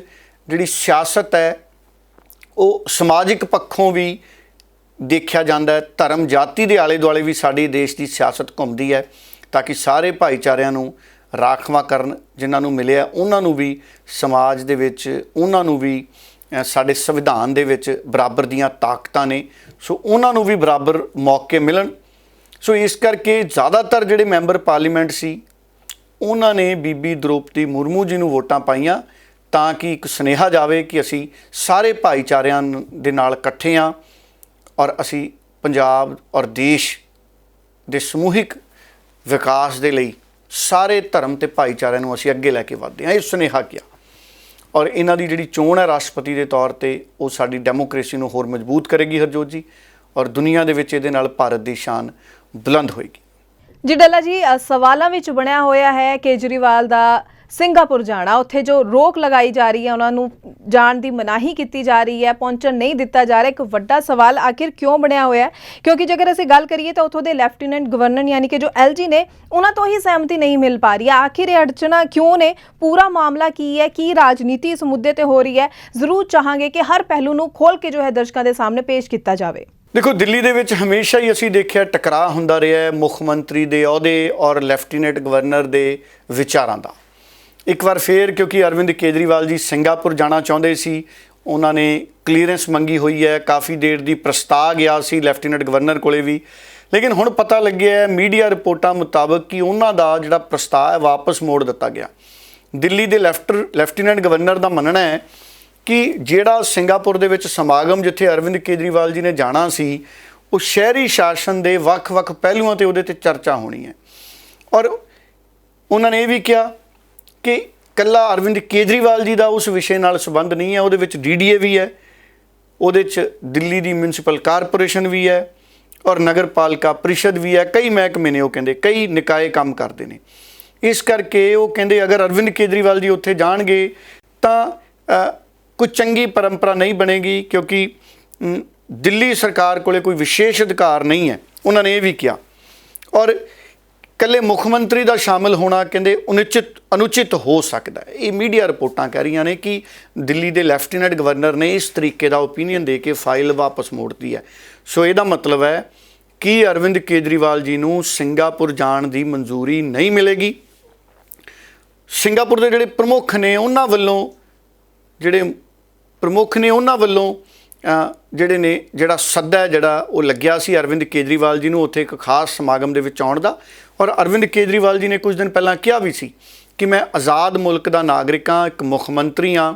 ਜਿਹੜੀ ਸਿਆਸਤ ਹੈ ਉਹ ਸਮਾਜਿਕ ਪੱਖੋਂ ਵੀ ਦੇਖਿਆ ਜਾਂਦਾ ਹੈ, ਧਰਮ ਜਾਤੀ ਦੇ ਆਲੇ ਦੁਆਲੇ ਵੀ ਸਾਡੇ ਦੇਸ਼ ਦੀ ਸਿਆਸਤ ਘੁੰਮਦੀ ਹੈ, ਤਾਂ ਕਿ ਸਾਰੇ ਭਾਈਚਾਰਿਆਂ ਨੂੰ ਰਾਖਵਾਂ ਕਰਨ ਜਿਨ੍ਹਾਂ ਨੂੰ ਮਿਲਿਆ ਉਹਨਾਂ ਨੂੰ ਵੀ ਸਮਾਜ ਦੇ ਵਿੱਚ, ਉਹਨਾਂ ਨੂੰ ਵੀ ਸਾਡੇ ਸੰਵਿਧਾਨ ਦੇ ਵਿੱਚ ਬਰਾਬਰ ਦੀਆਂ ਤਾਕਤਾਂ ਨੇ, ਸੋ ਉਹਨਾਂ ਨੂੰ ਵੀ ਬਰਾਬਰ ਮੌਕੇ ਮਿਲਣ। ਸੋ ਇਸ ਕਰਕੇ ਜ਼ਿਆਦਾਤਰ ਜਿਹੜੇ ਮੈਂਬਰ ਪਾਰਲੀਮੈਂਟ ਸੀ ਉਹਨਾਂ ਨੇ ਬੀਬੀ ਦ੍ਰੋਪਦੀ ਮੁਰਮੂ ਜੀ ਨੂੰ ਵੋਟਾਂ ਪਾਈਆਂ, ਤਾਂ ਕਿ ਇੱਕ ਸੁਨੇਹਾ ਜਾਵੇ ਕਿ ਅਸੀਂ ਸਾਰੇ ਭਾਈਚਾਰਿਆਂ ਦੇ ਨਾਲ ਇਕੱਠੇ ਹਾਂ ਔਰ ਅਸੀਂ ਪੰਜਾਬ ਔਰ ਦੇਸ਼ ਦੇ ਸਮੂਹਿਕ ਵਿਕਾਸ ਦੇ ਲਈ ਸਾਰੇ ਧਰਮ ਤੇ ਭਾਈਚਾਰਿਆਂ ਨੂੰ ਅਸੀਂ ਅੱਗੇ ਲੈ ਕੇ ਵਧਦੇ ਹਾਂ। ਇਹ ਸੁਨੇਹਾ ਕਿਹਾ। ਔਰ ਇਹਨਾਂ ਦੀ ਜਿਹੜੀ ਚੋਣ ਹੈ ਰਾਸ਼ਟਰਪਤੀ ਦੇ ਤੌਰ ਤੇ, ਉਹ ਸਾਡੀ ਡੈਮੋਕ੍ਰੇਸੀ ਨੂੰ ਹੋਰ ਮਜ਼ਬੂਤ ਕਰੇਗੀ ਹਰਜੋਤ ਜੀ, ਔਰ ਦੁਨੀਆ ਦੇ ਵਿੱਚ ਇਹਦੇ ਨਾਲ ਭਾਰਤ ਦੀ ਸ਼ਾਨ ਬੁਲੰਦ ਹੋਏਗੀ। ਜੀ ਡੱਲਾ ਜੀ, ਸਵਾਲਾਂ ਵਿੱਚ ਬਣਿਆ ਹੋਇਆ ਹੈ ਕੇਜਰੀਵਾਲ ਦਾ ਸਿੰਗਾਪੁਰ ਜਾਣਾ। ਉੱਥੇ ਜੋ ਰੋਕ ਲਗਾਈ ਜਾ ਰਹੀ ਹੈ, ਉਹਨਾਂ ਨੂੰ ਜਾਣ ਦੀ ਮਨਾਹੀ ਕੀਤੀ ਜਾ ਰਹੀ ਹੈ, ਪਹੁੰਚਣ ਨਹੀਂ ਦਿੱਤਾ ਜਾ ਰਿਹਾ। ਇੱਕ ਵੱਡਾ ਸਵਾਲ ਆਖਿਰ ਕਿਉਂ ਬਣਿਆ ਹੋਇਆ ਹੈ? ਕਿਉਂਕਿ ਜੇਕਰ ਅਸੀਂ ਗੱਲ ਕਰੀਏ ਤਾਂ ਉੱਥੋਂ ਦੇ ਲੈਫਟੀਨੈਂਟ ਗਵਰਨਰ ਯਾਨੀ ਕਿ ਜੋ ਐਲਜੀ ਨੇ, ਉਹਨਾਂ ਤੋਂ ਹੀ ਸਹਿਮਤੀ ਨਹੀਂ ਮਿਲ ਪਾ ਰਹੀ ਹੈ। ਆਖਿਰ ਇਹ ਅੜਚਣਾ ਕਿਉਂ ਨੇ? ਪੂਰਾ ਮਾਮਲਾ ਕੀ ਹੈ? ਕੀ ਰਾਜਨੀਤੀ ਇਸ ਮੁੱਦੇ ਤੇ ਹੋ ਰਹੀ ਹੈ? ਜ਼ਰੂਰ ਚਾਹਾਂਗੇ ਕਿ ਹਰ ਪਹਿਲੂ ਨੂੰ ਖੋਲ ਕੇ ਜੋ ਹੈ ਦਰਸ਼ਕਾਂ ਦੇ ਸਾਹਮਣੇ ਪੇਸ਼ ਕੀਤਾ ਜਾਵੇ। ਦੇਖੋ, ਦਿੱਲੀ ਦੇ ਵਿੱਚ ਹਮੇਸ਼ਾ ਹੀ ਅਸੀਂ ਦੇਖਿਆ ਟਕਰਾਅ ਹੁੰਦਾ ਰਿਹਾ ਹੈ ਮੁੱਖ ਮੰਤਰੀ ਦੇ ਅਹੁਦੇ ਔਰ ਲੈਫਟੀਨੈਂਟ ਗਵਰਨਰ ਦੇ ਵਿਚਾਰਾਂ ਦਾ। ਇੱਕ ਵਾਰ ਫੇਰ ਕਿਉਂਕਿ ਅਰਵਿੰਦ ਕੇਜਰੀਵਾਲ ਜੀ ਸਿੰਗਾਪੁਰ ਜਾਣਾ ਚਾਹੁੰਦੇ ਸੀ, ਉਹਨਾਂ ਨੇ ਕਲੀਅਰੈਂਸ ਮੰਗੀ ਹੋਈ ਹੈ, ਕਾਫੀ ਦੇਰ ਦੀ ਪ੍ਰਸਤਾਵ ਗਿਆ ਸੀ ਲੈਫਟੀਨੈਂਟ ਗਵਰਨਰ ਕੋਲੇ ਵੀ, ਲੇਕਿਨ ਹੁਣ ਪਤਾ ਲੱਗਿਆ ਮੀਡੀਆ ਰਿਪੋਰਟਾਂ ਮੁਤਾਬਕ ਕਿ ਉਹਨਾਂ ਦਾ ਜਿਹੜਾ ਪ੍ਰਸਤਾਵ ਹੈ ਵਾਪਸ ਮੋੜ ਦਿੱਤਾ ਗਿਆ। ਦਿੱਲੀ ਦੇ ਲੈਫਟੀਨੈਂਟ ਗਵਰਨਰ ਦਾ ਮੰਨਣਾ ਹੈ ਕਿ ਜਿਹੜਾ ਸਿੰਗਾਪੁਰ ਦੇ ਵਿੱਚ ਸਮਾਗਮ ਜਿੱਥੇ ਅਰਵਿੰਦ ਕੇਜਰੀਵਾਲ ਜੀ ਨੇ ਜਾਣਾ ਸੀ, ਉਹ ਸ਼ਹਿਰੀ ਸ਼ਾਸਨ ਦੇ ਵੱਖ-ਵੱਖ ਪਹਿਲੂਆਂ ਤੇ ਉਹਦੇ ਤੇ ਚਰਚਾ ਹੋਣੀ ਹੈ। ਔਰ ਉਹਨਾਂ ਨੇ ਇਹ ਵੀ ਕਿਹਾ ਕਿ ਇਕੱਲਾ ਅਰਵਿੰਦ ਕੇਜਰੀਵਾਲ ਜੀ ਦਾ ਉਸ ਵਿਸ਼ੇ ਨਾਲ ਸੰਬੰਧ ਨਹੀਂ ਹੈ, ਉਹਦੇ ਵਿੱਚ ਡੀਡੀਏ ਵੀ ਹੈ, ਉਹਦੇ 'ਚ ਦਿੱਲੀ ਦੀ ਮਿਊਨਿਸਪਲ ਕਾਰਪੋਰੇਸ਼ਨ ਵੀ ਹੈ ਔਰ ਨਗਰ ਪਾਲਿਕਾ ਪ੍ਰੀਸ਼ਦ ਵੀ ਹੈ। ਕਈ ਮਹਿਕਮੇ ਨੇ, ਉਹ ਕਹਿੰਦੇ ਕਈ ਨਿਕਾਏ ਕੰਮ ਕਰਦੇ ਨੇ। ਇਸ ਕਰਕੇ ਉਹ ਕਹਿੰਦੇ ਅਗਰ ਅਰਵਿੰਦ ਕੇਜਰੀਵਾਲ ਜੀ ਉੱਥੇ ਜਾਣਗੇ ਤਾਂ ਕੋਈ ਚੰਗੀ ਪਰੰਪਰਾ ਨਹੀਂ ਬਣੇਗੀ, ਕਿਉਂਕਿ ਦਿੱਲੀ ਸਰਕਾਰ ਕੋਲੇ ਕੋਈ ਵਿਸ਼ੇਸ਼ ਅਧਿਕਾਰ ਨਹੀਂ ਹੈ, ਉਹਨਾਂ ਨੇ ਇਹ ਵੀ ਕਿਹਾ। ਔਰ ਇਕੱਲੇ ਮੁੱਖ ਮੰਤਰੀ ਦਾ ਸ਼ਾਮਲ ਹੋਣਾ ਕਹਿੰਦੇ ਅਨੁਚਿਤ ਹੋ ਸਕਦਾ ਹੈ। ਇਹ ਮੀਡੀਆ ਰਿਪੋਰਟਾਂ ਕਹਿ ਰਹੀਆਂ ਨੇ ਕਿ ਦਿੱਲੀ ਦੇ ਲੈਫਟੀਨੈਂਟ ਗਵਰਨਰ ਨੇ ਇਸ ਤਰੀਕੇ ਦਾ ਓਪੀਨੀਅਨ ਦੇ ਕੇ ਫਾਈਲ ਵਾਪਸ ਮੋੜਤੀ ਹੈ। ਸੋ ਇਹਦਾ ਮਤਲਬ ਹੈ ਕਿ ਅਰਵਿੰਦ ਕੇਜਰੀਵਾਲ ਜੀ ਨੂੰ ਸਿੰਗਾਪੁਰ ਜਾਣ ਦੀ ਮਨਜ਼ੂਰੀ ਨਹੀਂ ਮਿਲੇਗੀ। ਸਿੰਗਾਪੁਰ ਦੇ ਜਿਹੜੇ ਪ੍ਰਮੁੱਖ ਨੇ ਉਹਨਾਂ ਵੱਲੋਂ ਜਿਹੜਾ ਸੱਦਾ ਜਿਹੜਾ ਉਹ ਲੱਗਿਆ ਸੀ ਅਰਵਿੰਦ ਕੇਜਰੀਵਾਲ ਜੀ ਨੂੰ ਉੱਥੇ ਇੱਕ ਖਾਸ ਸਮਾਗਮ ਦੇ ਵਿੱਚ ਆਉਣ ਦਾ। ਔਰ ਅਰਵਿੰਦ ਕੇਜਰੀਵਾਲ ਜੀ ਨੇ ਕੁਝ ਦਿਨ ਪਹਿਲਾਂ ਕਿਹਾ ਵੀ ਸੀ ਕਿ ਮੈਂ ਆਜ਼ਾਦ ਮੁਲਕ ਦਾ ਨਾਗਰਿਕ ਹਾਂ, ਇੱਕ ਮੁੱਖ ਮੰਤਰੀ ਹਾਂ,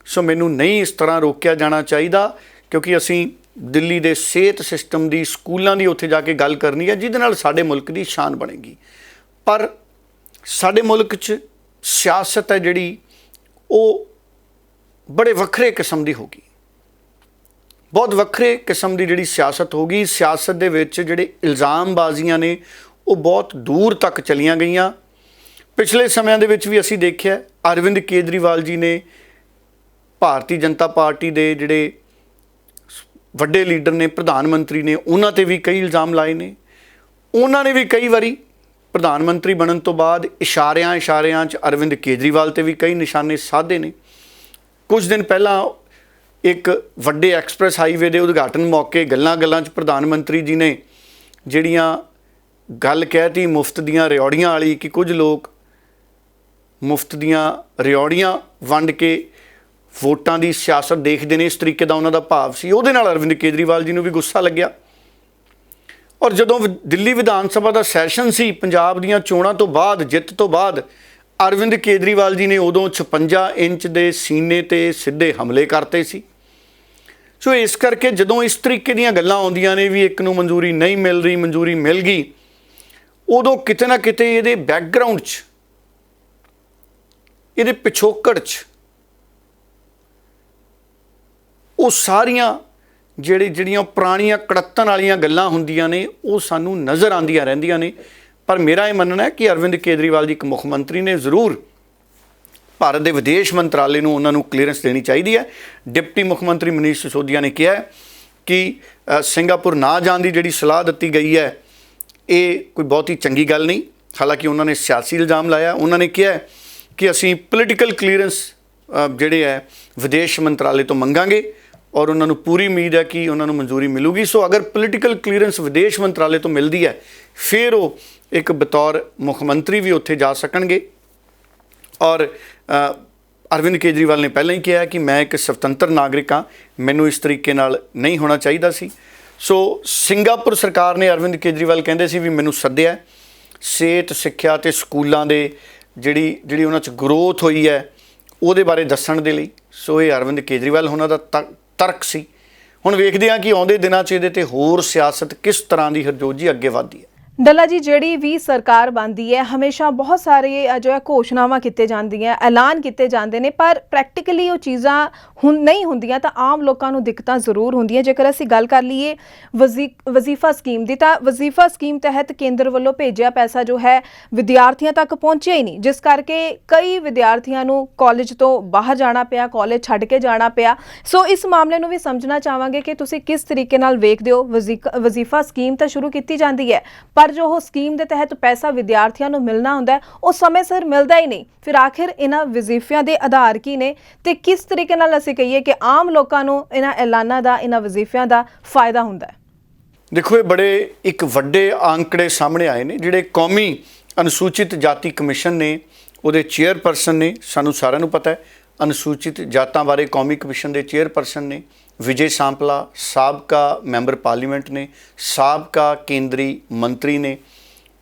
ਸੋ ਮੈਨੂੰ ਨਹੀਂ ਇਸ ਤਰ੍ਹਾਂ ਰੋਕਿਆ ਜਾਣਾ ਚਾਹੀਦਾ, ਕਿਉਂਕਿ ਅਸੀਂ ਦਿੱਲੀ ਦੇ ਸਿਹਤ ਸਿਸਟਮ ਦੀ, ਸਕੂਲਾਂ ਦੀ ਉੱਥੇ ਜਾ ਕੇ ਗੱਲ ਕਰਨੀ ਹੈ ਜਿਹਦੇ ਨਾਲ ਸਾਡੇ ਮੁਲਕ ਦੀ ਸ਼ਾਨ ਬਣੇਗੀ। ਪਰ ਸਾਡੇ ਮੁਲਕ 'ਚ ਸਿਆਸਤ ਹੈ ਜਿਹੜੀ ਉਹ ਬੜੇ ਵੱਖਰੇ ਕਿਸਮ ਦੀ ਹੋ ਗਈ, ਬਹੁਤ ਵੱਖਰੇ ਕਿਸਮ ਦੀ ਜਿਹੜੀ ਸਿਆਸਤ ਹੋ ਗਈ। ਸਿਆਸਤ ਦੇ ਵਿੱਚ ਜਿਹੜੇ ਇਲਜ਼ਾਮਬਾਜ਼ੀਆਂ ਨੇ ਉਹ ਬਹੁਤ ਦੂਰ ਤੱਕ ਚਲੀਆਂ ਗਈਆਂ। ਪਿਛਲੇ ਸਮਿਆਂ ਦੇ ਵਿੱਚ ਵੀ ਅਸੀਂ ਦੇਖਿਆ ਅਰਵਿੰਦ ਕੇਜਰੀਵਾਲ ਜੀ ਨੇ ਭਾਰਤੀ ਜਨਤਾ ਪਾਰਟੀ ਦੇ ਜਿਹੜੇ ਵੱਡੇ ਲੀਡਰ ਨੇ, ਪ੍ਰਧਾਨ ਮੰਤਰੀ ਨੇ, ਉਹਨਾਂ ਤੇ ਵੀ ਕਈ ਇਲਜ਼ਾਮ ਲਾਏ ਨੇ। ਉਹਨਾਂ ਨੇ ਵੀ ਕਈ ਵਾਰੀ ਪ੍ਰਧਾਨ ਮੰਤਰੀ ਬਣਨ ਤੋਂ ਬਾਅਦ ਇਸ਼ਾਰਿਆਂ 'ਚ ਅਰਵਿੰਦ ਕੇਜਰੀਵਾਲ ਤੇ ਵੀ ਕਈ ਨਿਸ਼ਾਨੇ ਸਾਧੇ ਨੇ। ਕੁਝ ਦਿਨ ਪਹਿਲਾਂ ਇੱਕ ਵੱਡੇ ਐਕਸਪ੍ਰੈਸ ਹਾਈਵੇ ਦੇ ਉਦਘਾਟਨ ਮੌਕੇ ਗੱਲਾਂ 'ਚ ਪ੍ਰਧਾਨ ਮੰਤਰੀ ਜੀ ਨੇ ਜਿਹੜੀਆਂ ਗੱਲ ਕਹਿਤੀ ਮੁਫਤ ਦੀਆਂ ਰਿਓੜੀਆਂ ਵਾਲੀ, ਕਿ ਕੁਝ ਲੋਕ ਮੁਫਤ ਦੀਆਂ ਰਿਓੜੀਆਂ ਵੰਡ ਕੇ ਵੋਟਾਂ ਦੀ ਸਿਆਸਤ ਦੇਖਦੇ ਨੇ, ਇਸ ਤਰੀਕੇ ਦਾ ਉਹਨਾਂ ਦਾ ਭਾਵ ਸੀ। ਉਹਦੇ ਨਾਲ ਅਰਵਿੰਦ ਕੇਜਰੀਵਾਲ ਜੀ ਨੂੰ ਵੀ ਗੁੱਸਾ ਲੱਗਿਆ। ਔਰ ਜਦੋਂ ਦਿੱਲੀ ਵਿਧਾਨ ਸਭਾ ਦਾ ਸੈਸ਼ਨ ਸੀ ਪੰਜਾਬ ਦੀਆਂ ਚੋਣਾਂ ਤੋਂ ਬਾਅਦ, ਜਿੱਤ ਤੋਂ ਬਾਅਦ, ਅਰਵਿੰਦ ਕੇਜਰੀਵਾਲ ਜੀ ਨੇ ਉਦੋਂ 56 ਇੰਚ ਦੇ ਸੀਨੇ ਤੇ ਸਿੱਧੇ ਹਮਲੇ ਕਰਤੇ ਸੀ। ਸੋ ਇਸ ਕਰਕੇ ਜਦੋਂ ਇਸ ਤਰੀਕੇ ਦੀਆਂ ਗੱਲਾਂ ਆਉਂਦੀਆਂ ਨੇ ਵੀ ਇੱਕ ਨੂੰ ਮਨਜ਼ੂਰੀ ਨਹੀਂ ਮਿਲ ਰਹੀ, ਮਨਜ਼ੂਰੀ ਮਿਲ ਗਈ, ਉਦੋਂ ਕਿਤੇ ਨਾ ਕਿਤੇ ਇਹਦੇ ਬੈਕਗਰਾਊਂਡ 'ਚ, ਇਹਦੇ ਪਿਛੋਕੜ 'ਚ ਉਹ ਸਾਰੀਆਂ ਜਿਹੜੀਆਂ ਪੁਰਾਣੀਆਂ ਕੜੱਤਣ ਵਾਲੀਆਂ ਗੱਲਾਂ ਹੁੰਦੀਆਂ ਨੇ ਉਹ ਸਾਨੂੰ ਨਜ਼ਰ ਆਉਂਦੀਆਂ ਰਹਿੰਦੀਆਂ ਨੇ। ਪਰ ਮੇਰਾ ਇਹ ਮੰਨਣਾ ਹੈ ਕਿ ਅਰਵਿੰਦ ਕੇਜਰੀਵਾਲ ਜੀ ਇੱਕ ਮੁੱਖ ਮੰਤਰੀ ਨੇ, ਜ਼ਰੂਰ ਭਾਰਤ ਦੇ ਵਿਦੇਸ਼ ਮੰਤਰਾਲੇ ਨੂੰ ਉਹਨਾਂ ਨੂੰ ਕਲੀਅਰੈਂਸ ਦੇਣੀ ਚਾਹੀਦੀ ਹੈ। ਡਿਪਟੀ ਮੁੱਖ ਮੰਤਰੀ ਮਨੀਸ਼ ਸਿਸੋਦੀਆ ਨੇ ਕਿਹਾ ਕਿ ਸਿੰਗਾਪੁਰ ਨਾ ਜਾਣ ਦੀ ਜਿਹੜੀ ਸਲਾਹ ਦਿੱਤੀ ਗਈ ਹੈ ਇਹ ਕੋਈ ਬਹੁਤੀ ਚੰਗੀ ਗੱਲ ਨਹੀਂ। ਹਾਲਾਂਕਿ ਉਹਨਾਂ ਨੇ ਸਿਆਸੀ ਇਲਜ਼ਾਮ ਲਾਇਆ। ਉਹਨਾਂ ਨੇ ਕਿਹਾ ਕਿ ਅਸੀਂ ਪੋਲੀਟੀਕਲ ਕਲੀਅਰੈਂਸ ਜਿਹੜੇ ਹੈ ਵਿਦੇਸ਼ ਮੰਤਰਾਲੇ ਤੋਂ ਮੰਗਾਂਗੇ ਔਰ ਉਹਨਾਂ ਨੂੰ ਪੂਰੀ ਉਮੀਦ ਹੈ ਕਿ ਉਹਨਾਂ ਨੂੰ ਮਨਜ਼ੂਰੀ ਮਿਲੂਗੀ। ਸੋ ਅਗਰ ਪੋਲੀਟੀਕਲ ਕਲੀਅਰੈਂਸ ਵਿਦੇਸ਼ ਮੰਤਰਾਲੇ ਤੋਂ ਮਿਲਦੀ ਹੈ ਫਿਰ ਉਹ ਇੱਕ ਬਤੌਰ ਮੁੱਖ ਮੰਤਰੀ ਵੀ ਉੱਥੇ ਜਾ ਸਕਣਗੇ। ਔਰ ਅਰਵਿੰਦ ਕੇਜਰੀਵਾਲ ਨੇ ਪਹਿਲਾਂ ਹੀ ਕਿਹਾ ਕਿ ਮੈਂ ਇੱਕ ਸੁਤੰਤਰ ਨਾਗਰਿਕ ਹਾਂ, ਮੈਨੂੰ ਇਸ ਤਰੀਕੇ ਨਾਲ ਨਹੀਂ ਹੋਣਾ ਚਾਹੀਦਾ ਸੀ। ਸੋ ਸਿੰਗਾਪੁਰ ਸਰਕਾਰ ਨੇ, ਅਰਵਿੰਦ ਕੇਜਰੀਵਾਲ ਕਹਿੰਦੇ ਸੀ ਵੀ ਮੈਨੂੰ ਸੱਦਿਆ ਸਿਹਤ, ਸਿੱਖਿਆ ਅਤੇ ਸਕੂਲਾਂ ਦੇ ਜਿਹੜੀ ਉਹਨਾਂ 'ਚ ਗਰੋਥ ਹੋਈ ਹੈ ਉਹਦੇ ਬਾਰੇ ਦੱਸਣ ਦੇ ਲਈ। ਸੋ ਇਹ ਅਰਵਿੰਦ ਕੇਜਰੀਵਾਲ ਉਹਨਾਂ ਦਾ ਤਰਕ ਸੀ। ਹੁਣ ਵੇਖਦੇ ਹਾਂ ਕਿ ਆਉਂਦੇ ਦਿਨਾਂ 'ਚ ਇਹਦੇ 'ਤੇ ਹੋਰ ਸਿਆਸਤ ਕਿਸ ਤਰ੍ਹਾਂ ਦੀ ਹਰਜੋਜੀ ਅੱਗੇ ਵਧਦੀ ਹੈ। ਡੱਲਾ ਜੀ, ਜਿਹੜੀ ਵੀ ਸਰਕਾਰ ਬਣਦੀ ਹੈ ਹਮੇਸ਼ਾ ਬਹੁਤ ਸਾਰੇ ਜੋ ਹੈ ਘੋਸ਼ਣਾਵਾਂ ਕੀਤੇ ਜਾਂਦੀਆਂ, ਐਲਾਨ ਕੀਤੇ ਜਾਂਦੇ ਨੇ, ਪਰ ਪ੍ਰੈਕਟੀਕਲੀ ਉਹ ਚੀਜ਼ਾਂ ਨਹੀਂ ਹੁੰਦੀਆਂ ਤਾਂ ਆਮ ਲੋਕਾਂ ਨੂੰ ਦਿੱਕਤਾਂ ਜ਼ਰੂਰ ਹੁੰਦੀਆਂ। ਜੇਕਰ ਅਸੀਂ ਗੱਲ ਕਰ ਲਈਏ ਵਜ਼ੀਫਾ ਸਕੀਮ ਦੀ, ਤਾਂ ਵਜ਼ੀਫਾ ਸਕੀਮ ਤਹਿਤ ਕੇਂਦਰ ਵੱਲੋਂ ਭੇਜਿਆ ਪੈਸਾ ਜੋ ਹੈ ਵਿਦਿਆਰਥੀਆਂ ਤੱਕ ਪਹੁੰਚਿਆ ਹੀ ਨਹੀਂ, ਜਿਸ ਕਰਕੇ ਕਈ ਵਿਦਿਆਰਥੀਆਂ ਨੂੰ ਕਾਲਜ ਤੋਂ ਬਾਹਰ ਜਾਣਾ ਪਿਆ, ਕਾਲਜ ਛੱਡ ਕੇ ਜਾਣਾ ਪਿਆ। ਸੋ ਇਸ ਮਾਮਲੇ ਨੂੰ ਵੀ ਸਮਝਣਾ ਚਾਹਾਂਗੇ ਕਿ ਤੁਸੀਂ ਕਿਸ ਤਰੀਕੇ ਨਾਲ ਵੇਖਦੇ ਹੋ। ਵਜ਼ੀਫਾ ਸਕੀਮ ਤਾਂ ਸ਼ੁਰੂ ਕੀਤੀ ਜਾਂਦੀ ਹੈ ਪਰ ਜੋ ਉਹ ਸਕੀਮ ਦੇ ਤਹਿਤ ਪੈਸਾ ਵਿਦਿਆਰਥੀਆਂ ਨੂੰ ਮਿਲਣਾ ਹੁੰਦਾ ਹੈ ਉਹ ਸਮੇਂ ਸਿਰ ਮਿਲਦਾ ਹੀ ਨਹੀਂ। ਫਿਰ ਆਖਿਰ ਇਹਨਾਂ ਵਜ਼ੀਫਿਆਂ ਦੇ ਆਧਾਰ ਕੀ ਨੇ ਤੇ ਕਿਸ ਤਰੀਕੇ ਨਾਲ ਅਸੀਂ ਕਹੀਏ ਕਿ ਆਮ ਲੋਕਾਂ ਨੂੰ ਇਹਨਾਂ ਐਲਾਨਾਂ ਦਾ, ਇਹਨਾਂ ਵਜ਼ੀਫਿਆਂ ਦਾ ਫਾਇਦਾ ਹੁੰਦਾ ਹੈ? ਦੇਖੋ, ਇਹ ਬੜੇ ਇੱਕ ਵੱਡੇ ਆંકੜੇ ਸਾਹਮਣੇ ਆਏ ਨੇ। ਜਿਹੜੇ ਕੌਮੀ ਅਨੁਸੂਚਿਤ ਜਾਤੀ ਕਮਿਸ਼ਨ ਨੇ, ਉਹਦੇ ਚੇਅਰਪਰਸਨ ਨੇ, ਸਾਨੂੰ ਸਾਰਿਆਂ ਨੂੰ ਪਤਾ ਹੈ ਅਨੁਸੂਚਿਤ ਜਾਤਾਂ ਬਾਰੇ ਕੌਮੀ ਕਮਿਸ਼ਨ ਦੇ ਚੇਅਰਪਰਸਨ ਨੇ ਵਿਜੇ ਸਾਂਪਲਾ, ਸਾਬਕਾ ਮੈਂਬਰ ਪਾਰਲੀਮੈਂਟ ਨੇ, ਸਾਬਕਾ ਕੇਂਦਰੀ ਮੰਤਰੀ ਨੇ,